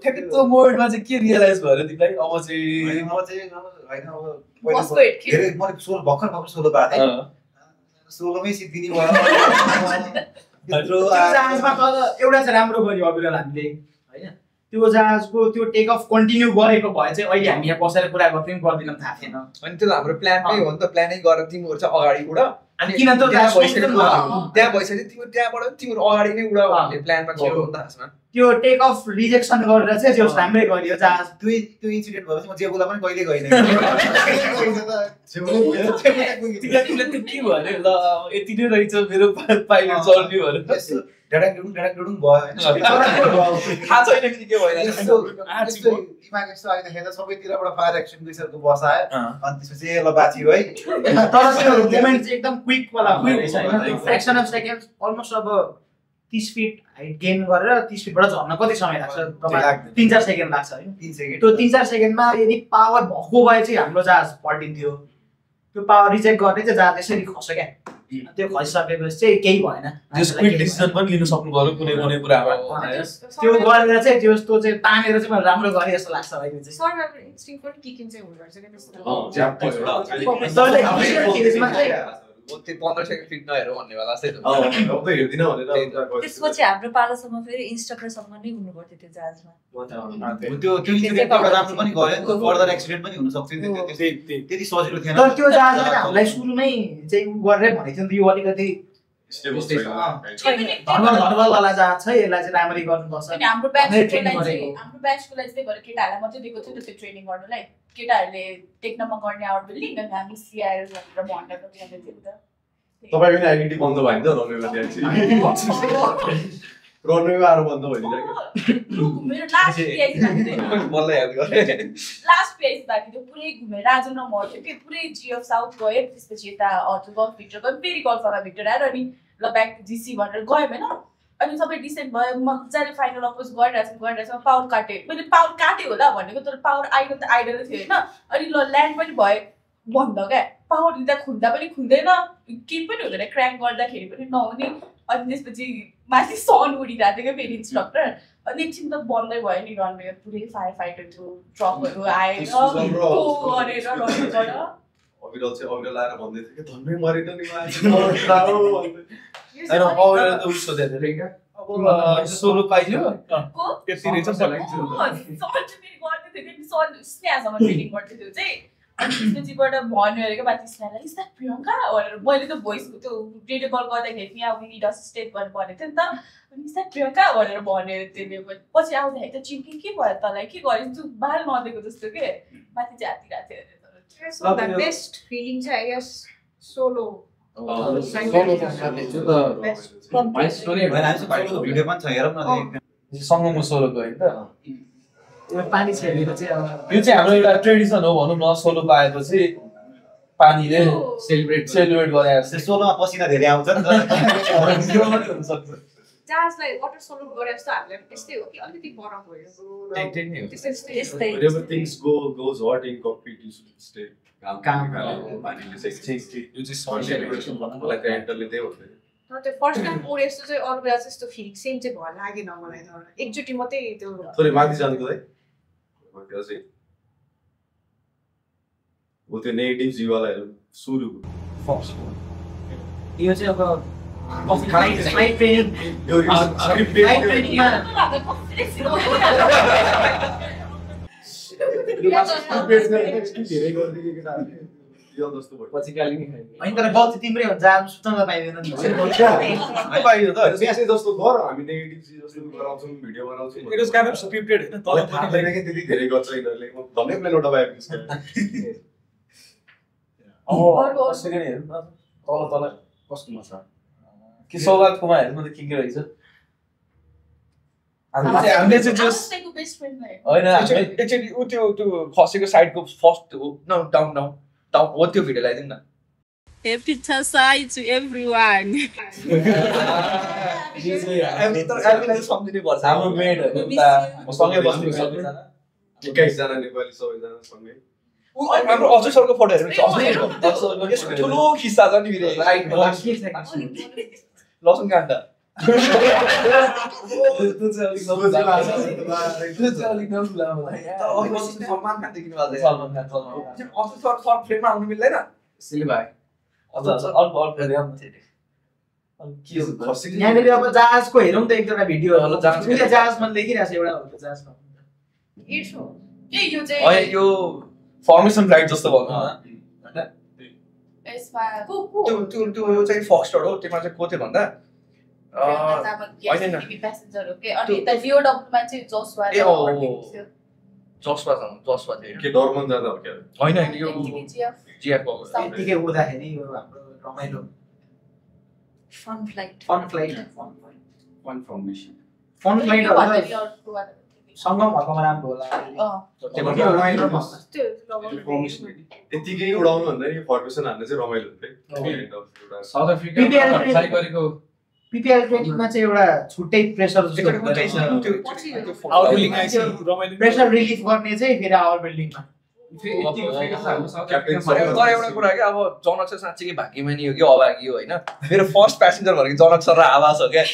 ठ्याक्कै त्यो मोडमा चाहिँ के रियलाइज भयो तिमीलाई अब चाहिँ म चाहिँ होइन अब धेरै म भर्खर सोलो भएको थिएँ सोलोमै सिद्धिने भयो जहाजमा त एउटा चाहिँ राम्रो गर्यो अविरल हामीले होइन त्यो जहाजको त्यो टेक अफ कन्टिन्यू गरेको भए चाहिँ अहिले हामी यहाँ बसेर कुरा गर्थ्यौँ गर्दैनौँ थाहा थिएन अनि त्यो हाम्रो प्लानमै हो नि त प्लानै गरेर तिमीहरू चाहिँ अगाडि उड अनि किन त त्यहाँ भइसक्यो तिमीहरू त्यहाँबाट तिमीहरू अगाडि नै उड भन्ने प्लानमा गयो नि त खासमा त्यो टेक अफ रिजेक्सन गरेर चाहिँ त्यो राम्रै गरियो जहाज त्यो इन्सिडेन्ट भएपछि म जेबुला पनि कहिले गइनँ के भयो अरे ल यति नै रहेछ मेरो पाइलट चल्ने भनेर डुडुङ भयो थाहा छैन कि के भइरहेको दिमाग यस्तो आइदाखेरि सबैतिरबाट फायर एक्सन गइसकेको बस आयो अनि त्यसपछि ल बाँचियो है तर त्यो मोमेन्ट चाहिँ एकदम क्विक वाला रहेछ हैन फ्र्याक्सन अफ सेकेन्ड्स अलमोस्ट अब 30 फिट हाइट गेन गरेर 30 फिटबाट झर्न कति समय लाग्छ तपाईलाई 3-4 सेकेन्ड लाग्छ हैन 3 सेकेन्ड त्यो 3-4 सेकेन्डमा यदि पावर भएको भए चाहिँ हाम्रो जहाज पल्टिन्थ्यो त्यो पावर रिजेक्ट गर्ने चाहिँ जहाज यसरी खस्यो क्या त्यो खसिसकेपछि चाहिँ केही भएन क्विक डिसिजन पनि लिन सक्नु पर्यो कुनै कुनै कुरामा त्यो गरेर चाहिँ त्यस्तो चाहिँ तानेर चाहिँ मैले राम्रो गरे जस्तो लाग्छ अहिले चाहिँ सर्भाइभल इन्स्टिङ पनि किकिङ चाहिँ हुँदो रहेछ के त्यस्तो त्यो 15 सेकेन्ड फिट नहेर भन्ने वाला जस्तै अब त हेर्दिनँ भनेर त्यसपछि हाम्रो पालासम्म फेरि इन्स्ट्रक्टरसँग नै हुनु पर्थ्यो त्यो जहाजमा त्यो राम्रो पनि गयो फर्दर एक्सिडेन्ट पनि हुन सक्छ त्यति सजिलो थिएन तर त्यो जहाजमा हामीलाई सुरुमै चाहिँ उ गरेर भनेको थियो नि त यो अलिकति धनवाला जहाज छ यसलाई चाहिँ राम्ररी गर्नुपर्छ हाम्रो ब्याचको लागि चाहिँ केटाहरूलाई मात्रै दिएको थियो त्यो ट्रेनिङ गर्नुलाई केटाहरूले टेक्नमा गर्ने आवर बिल्डिङ अनि हामी सिआएर भनेर भन्दा थियो तपाईँको नि आइडेन्टिटी बन्द भयो नि त रनवेमा त्यहाँ रनवेमा आएर बन्द भइदिन्छ मेरो लास्ट पिआइसी बाँकी थियो पुरै घुमेर आज न मर्थ्यो कि पुरै जिएफ साउथ गयो त्यसपछि यता हटु गल्फ भिक्टर गयो फेरि गल्फमा भिक्टर आएर अनि ल ब्याक जिसी भनेर गयो होइन अनि सबै डिसेन्ट भयो मजाले फाइनल अपोज गरिरहेछ पावर काटेँ मैले पावर काटेँ होला भनेको तर पावर आइडल त आइडलै थियो होइन अनि ल ल्यान्ड पनि भयो बन्द क्या पावर लिँदा खुल्दा पनि खुल्दैन केही पनि हुँदैन क्र्याङ्क गर्दाखेरि पनि नहुने अनि त्यसपछि माथि सन उडिरहेको थियो क्या फेरि इन्स्ट्रक्टर अनि एकछिन त बन्दै भयो नि रनवे पुरै फायर फाइटरको ट्रकहरू आएर गरेर रनवेबाट अविरल चाहिँ अविरल आएर भन्दै थियो कि धन्नै मरेन नि त उस सोधेको थियो क्या अब सोलो पाइयो यति रहेछ स्नेहासँग ट्रेनिङ गर्दै थियो चाहिँ अनि त्यसपछिबाट भन्यो अरे क्या माथि स्नेहालाई इज द्याट प्रियङ्का भनेर मैले त भोइसको त्यो रेडियो कल गर्दाखेरि यहाँ वी निड असिस्टेन्ट भनेर भनेको थियो नि त अनि इज द्याट प्रियङ्का भनेर भन्यो त्यसले पछि आउँदाखेरि त चिम्की के भयो तँलाई के गर्यो तँ बाल नदिएको जस्तो के माथि झाँतिरहेको थियो So the best feeling I guess solo. Video पनि छ हेरौँ न सँगै सोलो गयो नि त पानी छेलेर चाहिँ अब यो चाहिँ हाम्रो एउटा ट्रेडिसन हो भनौँ न सोलो पाएपछि पानीले सेलिब्रेट गरे जस्तै सोलोमा पसिना धेरै आउँछ नि त जहाजलाई वाटर सोलो गरे जस्तो हामीलाई त्यस्तै हो कि अलिकति बरफ भयो त्यस्तै whenever things goes hot in cockpit you should stay calm पानीले चाहिँ यो चाहिँ सेलिब्रेसन भन्नुलाई त एन्टरले त्यही भन्दै तर त्यो फर्स्ट टाइम ओरे जस्तो चाहिँ अरू बेला जस्तो फिलिङ सेम चाहिँ भयो लागेन मलाई त एकचोटि मात्रै त्यो थोरै माथि जानुको है चाहिँ वो त्यो नेगेटिभ जीवालाहरू सुरु फर्स्ट यो चाहिँ अब फ्लाइट ट्रेनिङमा होइन तर गल्ती तिम्रै हुन्छ आज सुत्न पाइँदैन जस्तो गर हामी नेगेटिभ चिज जस्तो गराउँछौँ भिडियो बनाउँछौँ it was kind of scripted हैन तल थाहा छैन कि त्यति धेरै गर्छ यिनीहरूले धन्नै प्लेन एउटा बाइक सेकेन्ड हेर्नु न तल कस्तोमा छ कि सौगातकोमा हेर्नु त के रहेछ हामीले चाहिँ जस्ट बेस्ट फ्रेन्ड होइन एक्चुअली उ त्यो खसेको साइडको फर्स्ट हो डाउन हो त्यो भिडियो लगाइदिउँ न Happy Tasai to everyone. सम्झिनै पर्छ हाम्रो मेडहरू सँगै बस्नु सबैजना 21 जना नेपाली सबैजना सँगै हाम्रो अजय सरको फोटो हेर्नु यसको ठुलो खिस्सा छ नि लसुन काण्ड सलमान खान देखिनु फ्रेममा आउनु मिल्दैन यहाँनिर अब जहाजको हेरौँ त एक दुईवटा भिडियोहरू जहाजमा देखिरहेको छ एउटा जहाजमा यो फर्मेसन फ्लाइट जस्तो भनौँ न त्यो यो चाहिँ फक्सटर हो त्यसमा चाहिँ को थियो भन्दा जसवा थियो के डरमन जाँदा हो क्या होइन यो जिएफ यतिकै उड्दाखेरि यो हाम्रो रमाइलो फन फ्लाइट फन फर्मेसन सङ्गमहरूकोमा राम्रो होला यतिकै उडाउनु भन्दा नि फर्मेसन हाल्ने चाहिँ रमाइलो हुन्छ साउथ अफ्रिका गरेको पिपिएल ट्रेनिङमा चाहिँ एउटा छुट्टै प्रेसर प्रेसर रिलिफ गर्ने चाहिँ फेरि आवर बिल्डिङमा तर एउटा कुरा क्या अब जनक सर साँच्चीकै भाग्यमानी हो कि अभागी हो होइन मेरो फर्स्ट प्यासेन्जर भनेको जनक सर र आवाज हो क्या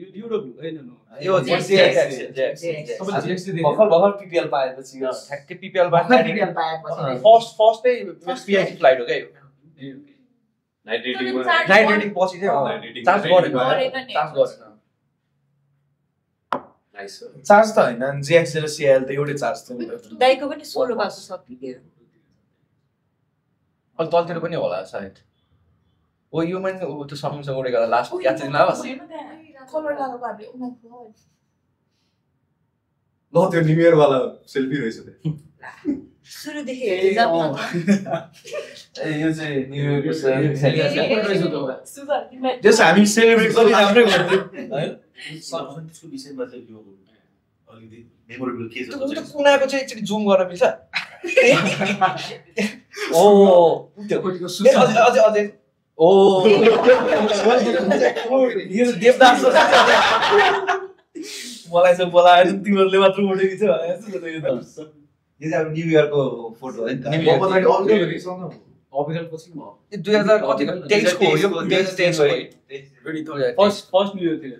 युडब्ल्यू होइन यो भर्खर पिपिएल पाएपछि ठ्याक्कै पिपिएल फर्स्टै पिआइसी फ्लाइट हो क्या यो नाइट नाइट रेटिङ पछि चाहिँ चार्ज गरेन चार्ज त होइन जिएक्स र सिएल त एउटै चार्ज थियो दाइको पनि 16 बाजु सकियो अलि तलतिर पनि होला सायद ओ यो पनि त्यो सकिन्छ उडेको लास्ट याद चाहिँ लाओस् कलर लगाएको हामीले ओ माय गॉड ल त्यो न्यू इयर वाला सेल्फी रहेछ त्यो सुरुदेखि हेर्दै जाऊ न ए यो चाहिँ न्यू इयरको सेलिब्रेसन जस हामी सेलिब्रेट गरि राम्रै गर्थ्यौं हैन त्यसको विषयमा चाहिँ यो अलिकति मेमोरेबल के छ त्यो कुनाको चाहिँ एकचोटि जुम गर्न मिल्छ ओ त्यो अझै ओ यो देवदास मलाई चाहिँ बोलाएर तिमीहरूले मात्र उडेको छ यो चाहिँ अब न्यू इयरको फोटो हो नि त अभिनय पछि म 2000 कतिको 23 को हो यो 23 हो फर्स्ट न्यू इयर थियो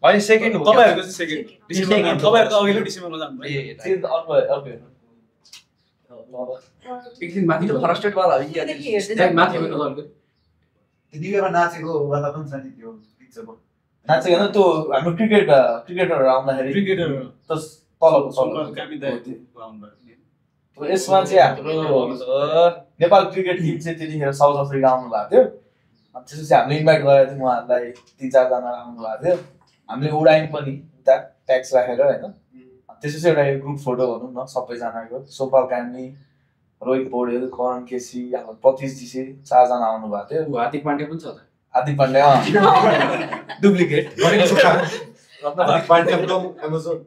अनि सेकेन्ड हो तपाईहरुको चाहिँ सेकेन्ड डिसेम्बर तपाईहरुको अघिल्लो डिसेम्बरमा जानु भयो त्यो त अर्को एक दिन माथि फ्रस्ट्रेट वाला हो कि माथि पनि गर्नु न्यू इयरमा नाचेको वाला पनि छ नि त्यो पिक्चरमा नाचेको हैन त्यो हाम्रो क्रिकेटरहरु आउँदाखेरि क्रिकेटर त तलको यसमा चाहिँ हाम्रो नेपाल क्रिकेट टिम चाहिँ त्यतिखेर साउथ अफ्रिका आउनु भएको थियो त्यसपछि हामीले इन्भाइट गरेको थियौँ उहाँहरूलाई 3-4 जना आउनु भएको थियो हामीले उडायौँ पनि उता ट्याक्स राखेर हैन त्यसपछि एउटा ग्रुप फोटो भनौँ न सबैजनाको सोपाल कामी रोहित पौडेल करण केसी हाम्रो प्रतीश जीसी 4 जना आउनु भएको थियो हार्दिक पाण्डे पनि छ त हार्दिक पाण्डे डुप्लिकेट हार्दिक पाण्डे फ्रम अमेजन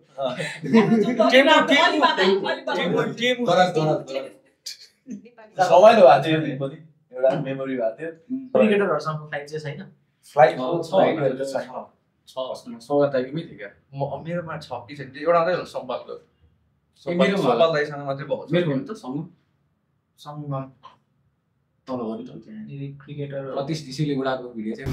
रमाइलो भएको थियो यो दिन पनि एउटा मेमोरी भएको थियो क्रिकेटरहरुसँग फ्लाइट चाहिँ छैन फ्लाइट स्वागत दाइमै थियो क्या मेरोमा छ कि छैन एउटा मात्रै हो सम्पालको सम्पाल दाइसँग मात्रै भएको मेरो हो नि त सँग सङ्गम तल हो नि त त्यहाँनिर क्रिकेटर प्रतीश दिसीले उडाएको भिडियो चाहिँ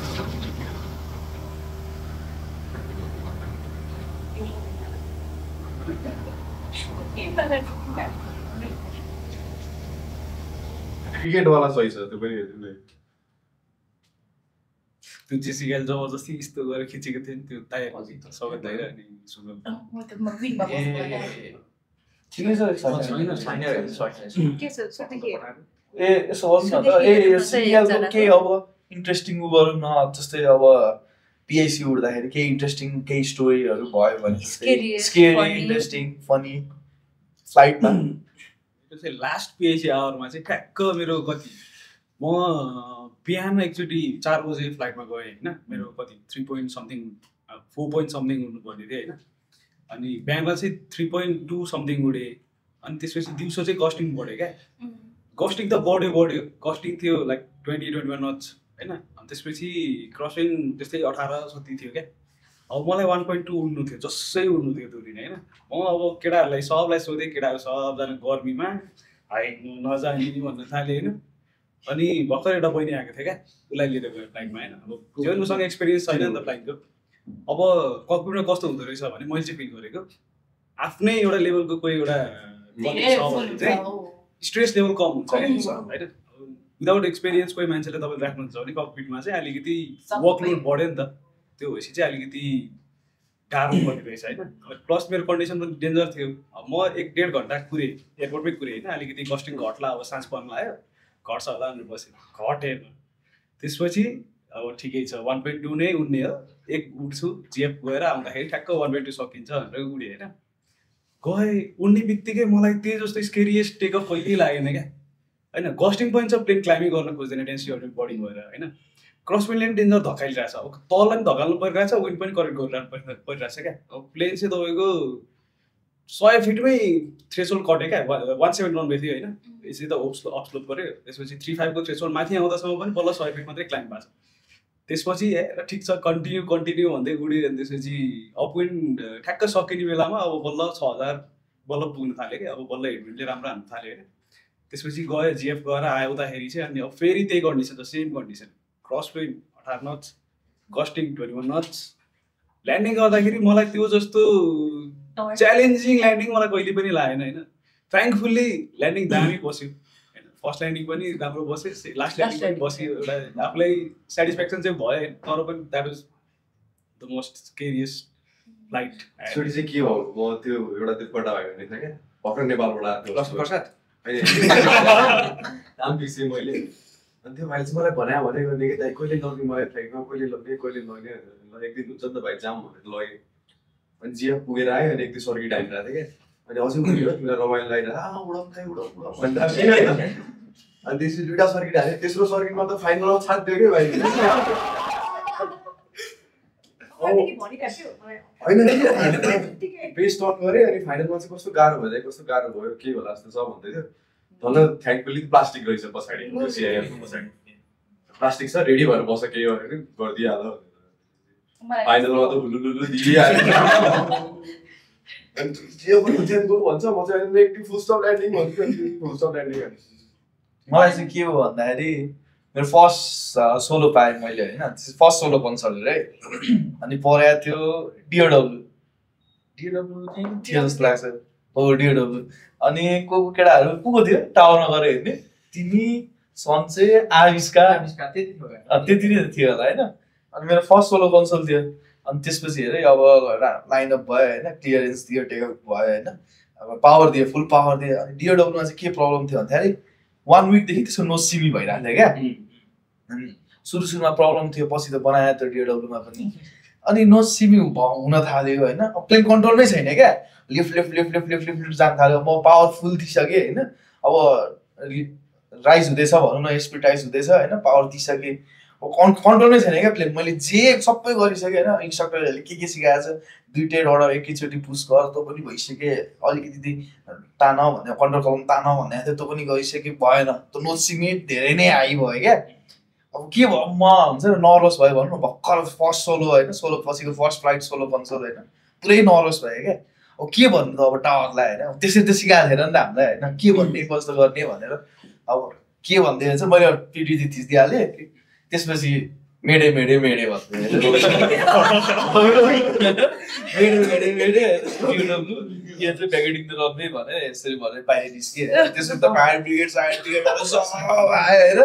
क्रिकेट वाला सही छ त्यो पनि हेर्नु त्यो जेसिकल जबरजस्ती यस्तो गरेर खिचेको थियो नि त्यो टायर सबै दाइ अनि सुगम ठिकै छ के छ सुरुदेखि ए यसो होस् न त ए सिरियलको केही अब इन्ट्रेस्टिङ गरौँ न जस्तै अब पिआइसी उड्दाखेरि केही इन्ट्रेस्टिङ केही स्टोरीहरू भयो भने स्केरी इन्ट्रेस्टिङ फनी फ्लाइटमा त्यो चाहिँ लास्ट पिआइसी आवरमा चाहिँ ठ्याक्क मेरो कति म बिहान एकचोटि 4 बजे फ्लाइटमा गएँ होइन मेरो कति 3 समथिङ 4 समथिङ उड्नु पर्ने थियो होइन अनि बिहान चाहिँ 3.2 समथिङ उडेँ अनि त्यसपछि दिउँसो चाहिँ गस्टिङ बढ्यो क्या गस्टिङ त बढ्यो गस्टिङ थियो लाइक 20-21 नट्स होइन अनि त्यसपछि क्रसिङ त्यस्तै 18 जति थियो क्या अब मलाई 1.2 उड्नु थियो जसै उड्नु थियो त्यो दिन होइन म अब केटाहरूलाई सबलाई सोधेँ केटाहरू सबजना गर्मीमा हाइट नजाने भन्न थालेँ होइन अनि भर्खर एउटा बहिनी आएको थियो क्या उसलाई लिएर गयो फ्लाइटमा होइन अब जीवन उसँग एक्सपिरियन्स छैन नि त फ्लाइटको अब ककपिटमा कस्तो हुँदो रहेछ भने मैले चाहिँ फिल गरेको आफ्नै एउटा लेभलको कोही एउटा स्ट्रेस लेभल कम हुन्छ होइन विदाउट एक्सपिरियन्स कोही मान्छेले तपाईँले राख्नुहुन्छ भने ककपिटमा चाहिँ अलिकति वर्कलोड बढ्यो नि त त्यो भएपछि चाहिँ अलिकति गाह्रो पर्ने रहेछ होइन प्लस मेरो कन्डिसन पनि डेन्जर थियो अब म 1-1.5 घन्टा कुरेँ एयरपोर्टमै कुरेँ होइन अलिकति गस्टिङ घट्ला अब साँझ पर्न लाग्यो घट्छ होला भनेर बसेँ घटेन त्यसपछि अब ठिकै छ 1.2 नै उड्ने हो एक उड्छु जिएफ गएर आउँदाखेरि ठ्याक्क 1.2 सकिन्छ भनेर उडेँ होइन गएँ उड्ने बित्तिकै मलाई त्यो जस्तो स्केरिएस्ट टेकअप कहिल्यै लागेन क्या होइन गस्टिङ पनि छ प्लेन क्लाइम्बिङ गर्न खोज्दैन डेन्सिटी बढी भएर होइन क्रसविनले पनि डेन्जर धकाइरहेछ अब तललाई पनि धकाल्नु परिरहेछ विन्ड पनि करेक्ट गरिरहनु परिरहेछ क्या अब प्लेन चाहिँ तपाईँको 100 फिटमै थ्रेसोल्ड कट्यो क्या 171 रनवे थियो होइन यसरी त अपस्लोप पऱ्यो त्यसपछि 3.5 को थ्रेसोल्ड माथि आउँदासम्म पनि बल्ल 100 फिट मात्रै क्लाइम्ब भएको छ त्यसपछि ठिक छ कन्टिन्यू भन्दै उड्यो अनि त्यसपछि अपविन्ड ठ्याक्क सकिने बेलामा अब बल्ल 6000 बल्ल पुग्नु थाल्यो क्या अब बल्ल हेडविन्डले राम्रो हान्नु थाल्यो होइन त्यसपछि गयो जिएफ गएर आउँदाखेरि चाहिँ अनि अब फेरि त्यही कन्डिसन छ same condition crosswind 18 knots gusting 21 knots landing गर्दाखेरि मलाई त्यो जस्तो च्यालेन्जिङ ल्यान्डिङ मलाई कहिले पनि लागेन होइन थ्याङ्कफुल्ली ल्यान्डिङ दामी बस्यो होइन फर्स्ट ल्यान्डिङ पनि राम्रो बस्यो लास्ट ल्यान्डिङ पनि बस्यो एउटा आफूलाई सेटिस्फ्याक्सन चाहिँ भयो तर पनि that was the most scariest flight actually चाहिँ के हो म त्यो एउटा त्यो पटा भएको थिएँ क्या भर्खर नेपालबाट नाम बिर्सेँ मैले अनि त्यो भाइले चाहिँ मलाई भने गर्ने कि दाइ कहिले लग्ने मलाई फ्लाइटमा कहिले लग्ने कहिले लग्ने एक दिन हुन्छ नि त भाइ जाम भनेर लगेँ अनि जिएफ पुगेर आयो अनि एक दिन सर्किट हालिरहेको थिएँ क्या अनि अझै उयो तिमीलाई रमाइलो लागिरहेको उडाउँ भन्दा अनि त्यसरी 2टा सर्किट हाल्यो तेस्रो सर्किटमा त फाइनलमा छाड्दियो क्या भाइ होइन बेस्ट अन गरेँ अनि फाइनलमा चाहिँ कस्तो गाह्रो भयो के होला जस्तो छ भन्दै थियो धन थ्याङ्कफुल्ली प्लास्टिक रहेछ पछाडि सिआइएफको पछाडि प्लास्टिक छ रेडी भएर बस्छ केही गरेर गरिदिइहाल फाइनलमा त हुलुलुलु दिइहाल्यो जे पनि भन्छ म चाहिँ फुल स्टप ल्यान्डिङ भन्छु फुल स्टप ल्यान्डिङ मलाई चाहिँ के हो भन्दाखेरि मेरो फर्स्ट सोलो पाएँ मैले होइन फर्स्ट सोलो पन्सर है अनि पऱ्या थियो डिओडब्लु थियो जस्तो लाग्छ हो डिओडब्लु अनि को केटाहरू को थियो टावरमा गएर हेर्ने तिमी सन्चे आविष्कार त्यति नै थियो होला होइन अनि मेरो फर्स्ट सोलो कन्सोल थियो अनि त्यसपछि हेरेँ अब लाइनअप भयो होइन क्लियरेन्स दियो टेकअप भयो होइन अब पावर दियो फुल पावर दियो अनि डिओडब्लुमा चाहिँ के प्रब्लम थियो भन्दाखेरि 1 विकदेखि त्यसको नो सिमी भइरहेको थियो क्या अनि सुरुमा प्रब्लम थियो पछि त बनायो त्यो डिओडब्लुमा पनि अनि नो सिमी हुन थाल्यो होइन प्लेन कन्ट्रोलमै छैन क्या लिफ्ट जान थाल्यो म पावर फुल दिइसकेँ होइन अब राइज हुँदैछ भनौँ न स्पिड राइज हुँदैछ होइन पावर दिइसकेँ अब कन्ट्रोलमै छैन क्या प्लेन मैले जे सबै गरिसकेँ होइन इन्स्ट्रक्टरहरूले के सिकाएको छ 2 अर्डर एकैचोटि पुस गर तँ पनि भइसकेँ अलिकति तान भने कन्ट्रोल कलम तान भन्ने थियो तँ पनि गरिसकेँ भएन त्यो नो सिमी धेरै नै हाई भयो क्या अब के भयो म हुन्छ नर्भस भयो भनौँ न भर्खर फर्स्ट सोलो होइन सोलो पछिको फर्स्ट फ्लाइट सोलो पन्सर होइन पुरै नर्भस भयो क्या अब के भन्नु त अब टावरलाई होइन त्यसरी त सिकाएको थिएन नि त हामीलाई होइन के भन्ने कस्तो गर्ने भनेर अब के भन्दै चाहिँ मैले पिडिजी थिचिदिइहालेँ त्यसपछि मेडे भन्दै मेडे यो चाहिँ प्याकेटिङ त रम्दै भनेर यसरी भनेर बाहिर निस्केँ त्यसमा त फायर ब्रिगेड सब आयो हेर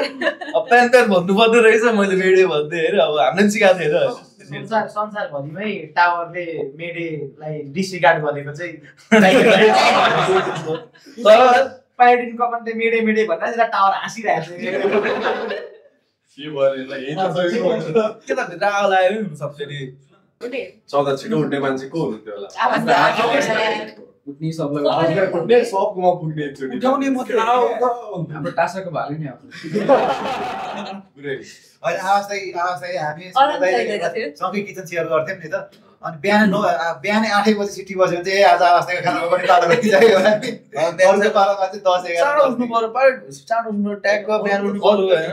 अब प्यान भन्नुपर्ने रहेछ मैले मेडे भन्दै हेर अब हामीले पनि सिकाएको थिएन संसारभरिमै टावरले मेडेलाई डिसरिगार्ड गरेको चाहिँ तर पाइलट इन कमान्डले मेडे भन्दा टावर हाँसिरहेको के त भित्र आगो लागेर हुनसक्छ नि चौधा छिटो उठ्ने मान्छे को हुनुहुन्थ्यो होला सबकोमा पुग्ने एकचोटि हाम्रो टासाको भाले नि आवाज चाहिँ हामी सँगै किचन सेयर गर्थ्यौँ नि त अनि बिहानै 8 बजे सिटी बज्यो भने चाहिँ आज आवाज खाना पनि तातो भइसक्यो होला नि अरूको पालामा चाहिँ 10-11 उठ्नु पर्यो चाँडो उठ्नु ट्याग बिहान उठ्नु पर्यो होइन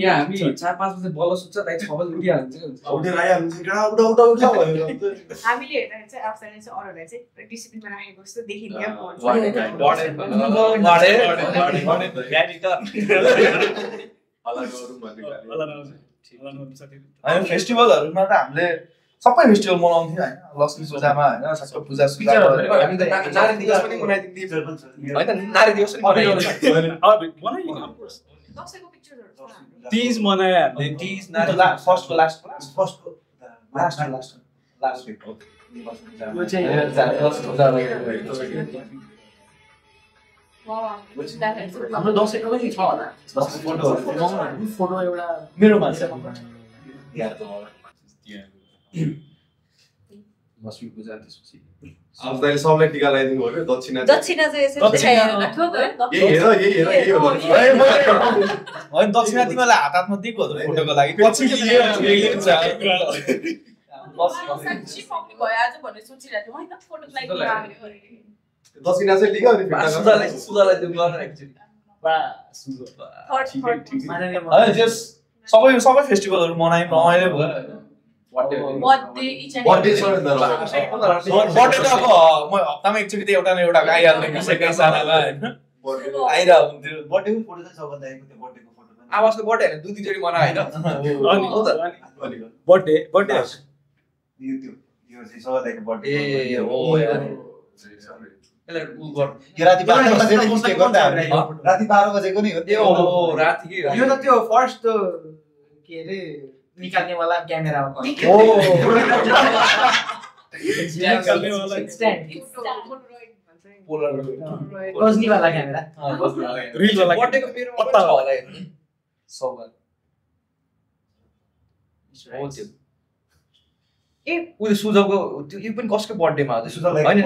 यहाँ हामी 4-5 बजे बल्ल सुत्छ राति 6 बजे उठिहाल्छ उठेर आइहाल्छ उठा भनेर हामीले हेर्दाखेरि चाहिँ अफसरले चाहिँ अरूलाई चाहिँ डिसिप्लिनमा राखेको जस्तो देखिन्छ फेस्टिभलहरूमा त हामीले सबै फेस्टिभल मनाउँथ्यौँ होइन लक्ष्मी पूजामा होइन सबै पूजा तीज मनायो हामीले तीज फर्स्टको लास्ट विक हाम्रो दसैँको पनि छ होला फोटो एउटा मेरोमा छ लक्ष्मी पूजा त्यसपछि अब दाइले सबलाई टिका लगाइदिनु भयो दक्षिणा चाहिँ होइन दक्षिणा तिमीलाई हातमा दिएको हो फोटोको लागि पछि दक्षिणा चाहिँ लिगा अनि सुधालाई त्यो गर्न एक्चुअली सबै फेस्टिभलहरू मनायौँ रमाइलो भयो बर्थडे त अब म हप्तामा एकचोटि त एउटा न एउटा आइहाल्ने विषयकै सारामा होइन आइरहेको हुन्थ्यो बर्थडेको फोटो चाहिँ सबभन्दा त्यो बर्थडेको फोटो आवाजको बर्थडे होइन 2-3 चोटि मनायो होइन बर्थडे यो यो चाहिँ सदाको बर्थडे ए हो यार यसलाई उ गर यो राति 12 बजेको निस्केको नि त राति 12 बजेको नि हो ए हो राति के यो त त्यो फर्स्ट के अरे निकाल्ने वाला क्यामेरामा गजनी वाला क्यामेरा रिल वाला बर्थडेको मेरो पत्ता होला हेर्नु सवाल हो त्यो ए उ सुजको त्यो यो पनि कसको बर्थडेमा हो त्यो हैन नि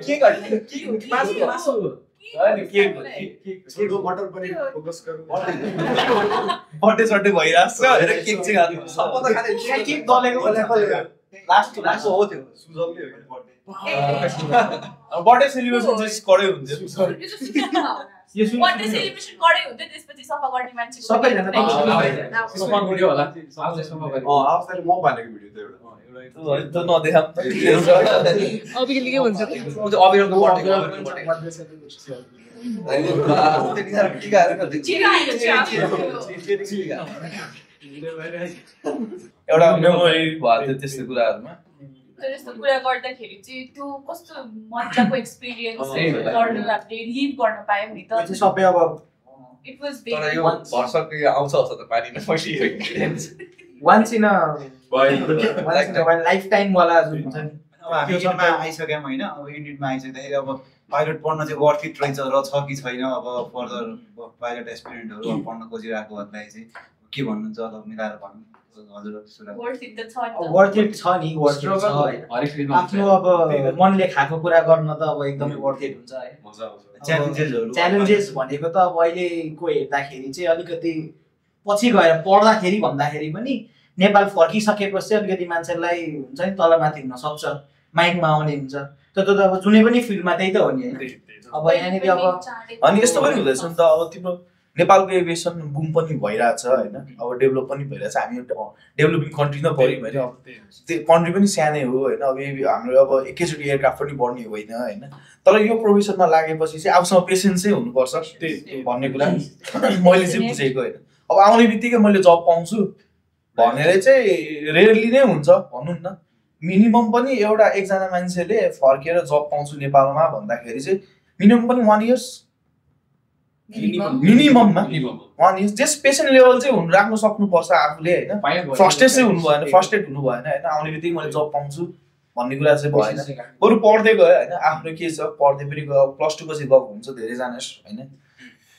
के गर्ने के मासु केको मटर पनि फोकस गरौँ बर्थडे सर्डे भइराछ हेर केक चाहिँ खानु सब त खाने केक दलेको लास्ट हो त्यो सुजलले हो बर्थडे बर्थडे सेलिब्रेसन चाहिँ कडै हुन्छ बर्थडे सेलिब्रेसन कडै हुन्छ त्यसपछि सफा गर्ने मान्छे सबैजना सफा गर्यो होला सालले सफा गर्यो आफैले म भनेको भिडियो त एउटा त नदेखाम त अबिगले के भन्छ अबिरको बर्थडे एउटा मेमोरी भयो त्यस्तो कुराहरुमा त्यस्तो कुरा गर्दाखेरि चाहिँ त्यो कस्तो मजाको एक्सपिरियन्स गर्न हामीले लिभ गर्न पायौँ नि त सबै अब इट वाज तर यो भर्सक आउँछ जस्तो त पानीमा फसिरहेको once in a lifetime वाला जुन हुन्छ नि अब हामी युनिटमा आइसक्यौँ होइन अब युनिटमा आइसक्दाखेरि अब पाइलट पढ्न चाहिँ वर्थ इट रहेछ र छ कि छैन अब फर्दर पाइलट एस्पिरेन्टहरू पढ्न खोजिरहेकोहरूलाई चाहिँ के भन्नुहुन्छ अब मिलाएर भन्नु हजुर वर्थ इट छ नि वर्थ इट छ आफ्नो अब मनले खाएको कुरा गर्न त अब एकदमै वर्थ इट हुन्छ है मजा आउँछ च्यालेन्जेस भनेको त अब अहिलेको हेर्दाखेरि चाहिँ अलिकति पछि गएर पढ्दाखेरि भन्दाखेरि पनि नेपाल फर्किसकेपछि अलिकति मान्छेलाई हुन्छ नि तलमाथि हुन सक्छ माइन्डमा आउने हुन्छ त्यो त अब जुनै पनि फिल्डमा त्यही त हो नि अब यहाँनिर अब अनि यस्तो पनि हुँदैछ नि त अब तिम्रो नेपालको एभिएसन बुम पनि भइरहेछ होइन अब डेभलप पनि भइरहेछ हामी डेभलपिङ कन्ट्री नै पऱ्यौँ होइन अब त्यो कन्ट्री पनि सानै हो होइन अब हाम्रो अब एकैचोटि एयरक्राफ्ट पनि बढ्ने होइन होइन तर यो प्रोफेसनमा लागेपछि चाहिँ आफूसँग पेसेन्सै हुनुपर्छ भन्ने कुरा मैले चाहिँ बुझेको होइन अब आउने बित्तिकै मैले जब पाउँछु भनेर चाहिँ रेयरली नै हुन्छ भनौँ न मिनिमम पनि एउटा एकजना मान्छेले फर्केर जब पाउँछु नेपालमा भन्दाखेरि चाहिँ मिनिमम पनि 1 इयर्स मिनिमममा 1 इयर्स त्यस पेसेन्ट लेभल चाहिँ हुनु राख्नु सक्नुपर्छ आफूले होइन फ्रस्टेड चाहिँ हुनु भएन फर्स्टेड हुनु भएन होइन आउने बित्तिकै मैले जब पाउँछु भन्ने कुरा चाहिँ भएन बरु पढ्दै गयो होइन आफ्नो के छ पढ्दै पनि गयो +2 पछि गएको हुन्छ धेरैजना होइन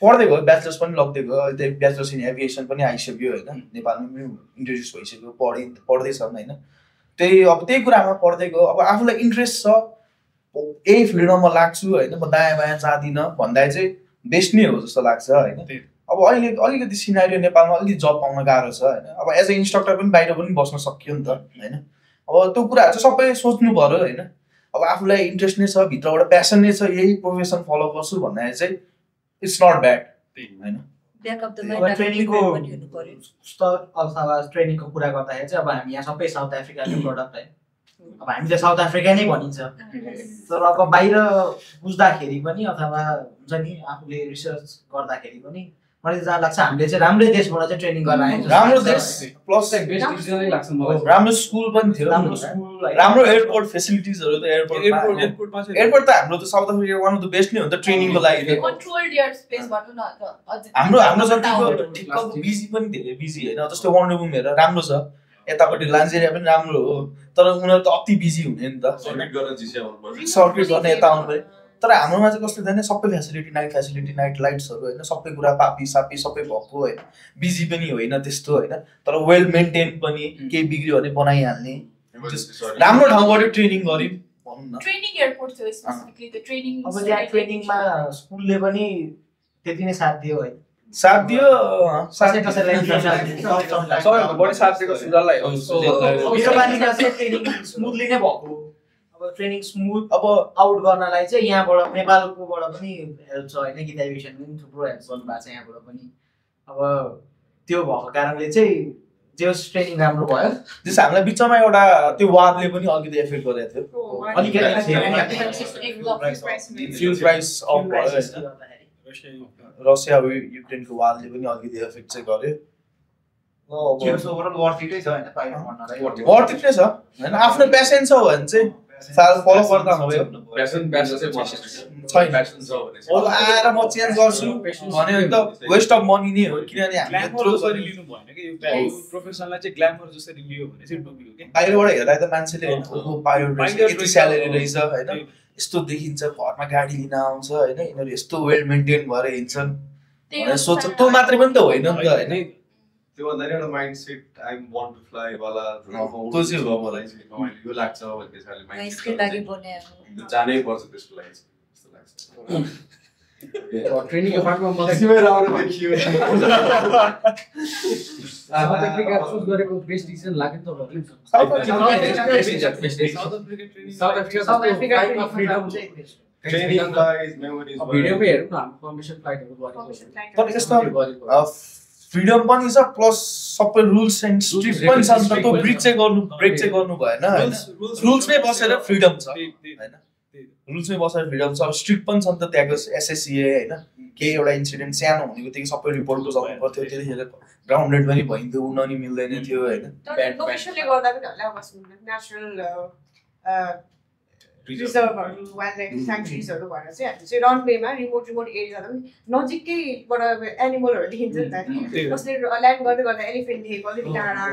पढ्दै गयो ब्याचलर्स पनि लग्दै गयो त्यही ब्याचलर्स इन एभिएसन पनि आइसक्यो होइन नेपालमा पनि इन्ट्रोड्युस भइसक्यो पढ्दैछन् होइन त्यही कुरामा पढ्दै गयो अब आफूलाई इन्ट्रेस्ट छ यही फिल्डमा म लाग्छु होइन म दायाँ बायाँ जाँदिनँ भन्दा चाहिँ बेस्ट नै हो जस्तो लाग्छ होइन अब अहिले अलिकति सिनारियो नेपालमा अलिकति जब पाउन गाह्रो छ होइन अब एज अ इन्स्ट्रक्टर पनि बाहिर पनि बस्न सकियो नि त होइन अब त्यो कुराहरू चाहिँ सबै सोच्नु पर्यो होइन अब आफूलाई इन्ट्रेस्ट नै छ भित्रबाट प्यासन नै छ यही प्रोफेसन फलो गर्छु भन्दाखेरि चाहिँ इट्स नट ब्याड होइन ट्रेनिङको अथवा ट्रेनिङको कुरा गर्दाखेरि चाहिँ अब हामी यहाँ सबै साउथ अफ्रिकाको प्रडक्ट है अब हामी त साउथ अफ्रिका नै भनिन्छ तर अब बाहिर बुझ्दाखेरि पनि अथवा हुन्छ नि आफूले रिसर्च गर्दाखेरि पनि मलाई जहाँ लाग्छ हामीले चाहिँ राम्रै देशबाट चाहिँ ट्रेनिङ गर्न आएको राम्रो देश प्लस राम्रो स्कुल पनि थियो राम्रो एयरपोर्ट फेसिलिटिजहरू त एयरपोर्ट त हाम्रो त South Africa one of the best नै हो नि त ट्रेनिङको लागि हाम्रो जतिको ठिक्कको बिजी पनि धेरै बिजी होइन जस्तो वन्डरवुम हेरेर राम्रो छ यतापट्टि लान्जेरिया पनि राम्रो हो तर उनीहरू त अति बिजी हुने नि त सर्किट गर्ने यता आउनु पऱ्यो तर हाम्रोमा चाहिँ कस्तो छैन सबै फेसिलिटी नाइट लाइट्सहरू होइन सबै कुरा पापी सापी सबै भएको होइन बिजी पनि होइन त्यस्तो होइन तर वेल मेन्टेन पनि केही बिग्रियो भने बनाइहाल्ने राम्रो ठाउँबाट ट्रेनिङ गर्यौँ भनौँ न अब त्यहाँ ट्रेनिङमा स्कुलले पनि त्यति नै साथ दियो है साथ दियो सबैभन्दा बढी साथ दिएको सुजललाई स्मुथली नै भएको अब ट्रेनिङ स्मुथ अब आउट गर्नलाई चाहिँ यहाँबाट नेपालकोबाट पनि हेल्प छ होइन गीता एभिएसन पनि थुप्रो हेल्प गर्नुभएको छ यहाँबाट पनि अब त्यो भएको कारणले चाहिँ जे ट्रेनिङ राम्रो भयो जस हामीलाई बिचमा एउटा त्यो वारले पनि अलिकति एफेक्ट गरेको थियो अलिकति फ्युल प्राइस अफ भयो रसिया युक्रेनको वारले पनि अलिकति एफेक्ट चाहिँ गर्यो ओभरअल वर्थ इटै छ हैन पाइलट भन्नलाई वर्थ इट नै छ हैन आफ्नो प्यासन छ भने चाहिँ साल फलो गर्दा हुन्छ प्यासन चाहिँ छैन अब आएर म चेन्ज गर्छु भने त वेस्ट अफ मनी नै हो किनभने हामीले जसरी लिनु भएन कि यो प्रोफेसनलाई चाहिँ ग्ल्यामर जसरी लियो भने चाहिँ डुब्यो के बाहिरबाट हेर्दा त मान्छेले पाइलट रहेछ यति स्यालेरी रहेछ हैन यस्तो देखिन्छ घरमा गाडी लिन आउँछ हैन यिनीहरू यस्तो वेल मेन्टेन भएर हिँड्छन् सोच त्यो मात्रै पनि त होइन नि त हैन त्यो भन्दा नि एउटा mindset I want to fly वाला त्यो चाहिँ हो मलाई यो लाग्छ भन्ने छ यसको लागि बने जानै पर्छ त्यसको लागि जस्तो लाग्छ ट्रेनिङको पार्टमा मलाई राम्रो देखियो साउथ अफ्रिका चुज गरेको बेस्ट डिसिजन लाग्यो नि त South Africa freedom training guys memories भिडियोमै हेरौँ न हाम्रो कमिसन फ्लाइटहरु गरेको तर यस्तो फ्रिडम पनि छ प्लस सबै रुल्स एन्ड स्ट्रिक्ट पनि छ नि त त्यो ब्रेक चाहिँ गर्नु भएन हैन रुल्समै बसेर फ्रिडम छ हैन रुल्समै बसेर फ्रिडम छ अब स्ट्रिक्ट पनि छ नि त त्यहाँको एसएससीए हैन केही एउटा इन्सिडेन्ट सानो हुने बित्तिकै सबै रिपोर्ट गर्नु पर्थ्यो त्यतिखेर ग्राउन्डेड पनि भइन्थ्यो उड्न नि मिल्दैन थियो हैन लोकेसनले गर्दा पनि होला नेचुरल रिजर्भहरू वाइल्ड लाइफ स्याङ्चुरीजहरू भएर चाहिँ हामी चाहिँ रनवेमा रिमोट एरियामा पनि नजिकैबाट एनिमलहरू देखिन्छ नि त कसले ल्यान्ड गर्दै गर्दा एलिफेन्ट देखेको अलिक टाढा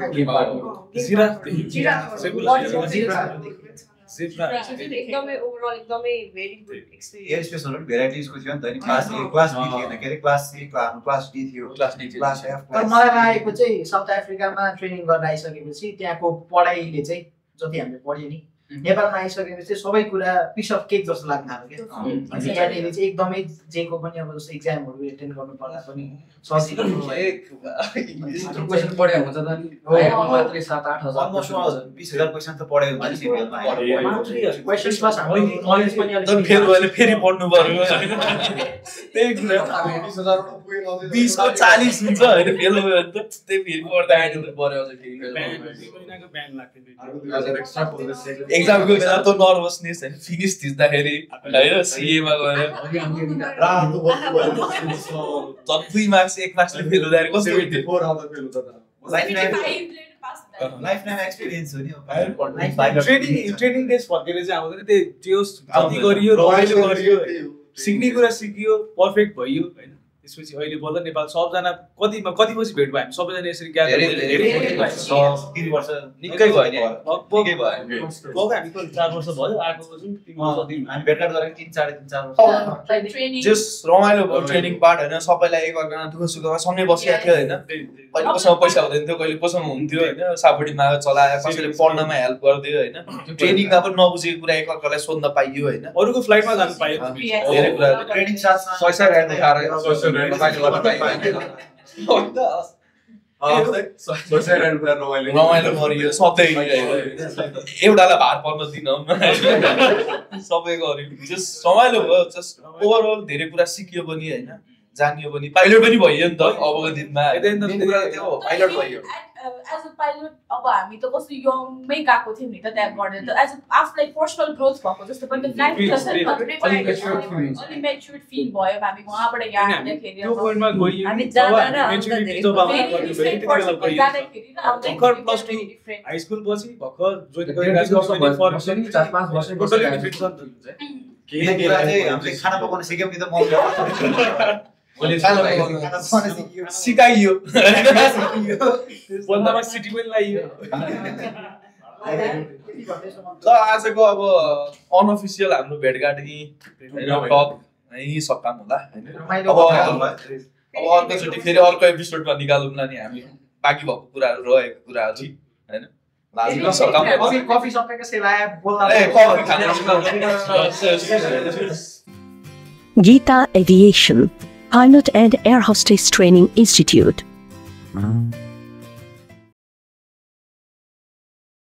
एकदमै ओभरअल एकदमै भेरी गुड एक्सपिरियन्स एयर स्पेसहरू पनि भेराइटिजको थियो नि त नि क्लास ए क्लास बी थिएन के अरे क्लास सी क्लास डी थियो क्लास एफ तर मलाई लागेको चाहिँ साउथ अफ्रिकामा ट्रेनिङ गर्न आइसकेपछि त्यहाँको पढाइले चाहिँ जति हामीले पढ्यो नि नेपालमा आइसकेपछि चाहिँ सबै कुरा पिस अफ केक जस्तो लाग्न थाल्यो क्या अनि यहाँनिर चाहिँ एकदमै जेको पनि अब जस्तो इक्जामहरू एटेन्ड गर्नु पर्दा पनि सजिलो क्वेसन पढ्या हुन्छ त नि मात्रै 7-8 अलमोस्ट 20,000 क्वेसन त पढ्यो भने क्वेसन प्लस हाम्रो नलेज पनि अलिक फेल भएले फेरि पढ्नु पर्यो त्यही कुरा 20 को 40 हुन्छ हैन फेल भयो भने त त्यही फेरि पढ्दा आएन त पर्यो अझ केही फेल महिनाको ब्यान लाग्थ्यो एक्जामको बेला त नर्भसनेस हैन फिनिश थिच्दाखेरि हैन सीएमा गएर जति मार्क्स 1 मार्क्सले फेल हुँदाखेरि कस्तो हुन्थ्यो 4 आउँदा फेल हुन्छ त लाइफ टाइम एक्सपिरियन्स हो नि ट्रेनिङ डेज फर्केर चाहिँ आउँदैन त्यो जति गरियो रमाइलो गरियो सिक्ने कुरा सिकियो पर्फेक्ट भयो हैन त्यसपछि अहिले बल्ल नेपाल सबजना कति पछि भेट भयो हामी सबैजना यसरी ग्यादर धेरै 3 वर्ष निकै भयो नि निकै भयो हामी त 4 वर्ष भयो आएको वर्ष 3 वर्ष हामी भेटघाट गरेको 3-4.5 वर्ष जस्ट रमाइलो भयो ट्रेनिङ पार्ट हैन सबैलाई एक अर्कामा दुःख सुखमा सँगै बसिया थियो हैन कहिले कोसँग पैसा हुँदैन थियो कहिले कोसँग हुन्थ्यो हैन साबुडीमा चलाए कसैले पढ्नमा हेल्प गर्दियो हैन ट्रेनिङमा पनि नबुझेको कुरा एक अर्कालाई सोध्न पाइयो हैन अरूको फ्लाइटमा जानु पाइयो धेरै कुरा ट्रेनिङ साथमा पैसा ऱ्यान्ड खाएर सोशल ऱ्यान्ड बाइक गर्न पाइयो रमाइलो गरियो सधैँ एउटालाई भार पर्न दिन सबै गर्यो जस्ट रमाइलो भयो जस्ट ओभरअल धेरै कुरा सिकियो पनि हैन जानियो पनि पाइलट पनि भइयो नि त अबको दिनमा पाइलट भयो एज अ पाइलट अब हामी त कस्तो यङमै गएको थियौँ नि त त्यहाँ गर्ने त एज आफूलाई पर्सनल ग्रोथ भएको जस्तो पनि लाइफ अलि मेच्युर्ड फिल भयो हामी उहाँबाट यहाँ आउँदाखेरि हाई स्कुल पछि भर्खर खाना पकाउन सिक्यौँ नि त सिकाइयो बन्दमा सिटी पनि लगाइयो ल आजको अब अनअफिसियल हाम्रो भेटघाट यही सकाम होला अब अर्कोचोटि फेरि अर्को एपिसोडमा निकालौँला नि हामी बाँकी भएको कुराहरू रहेको कुराहरू हैन कफी सपेको सेवा Geeta Aviation, Pilot and Air Hostess Training Institute.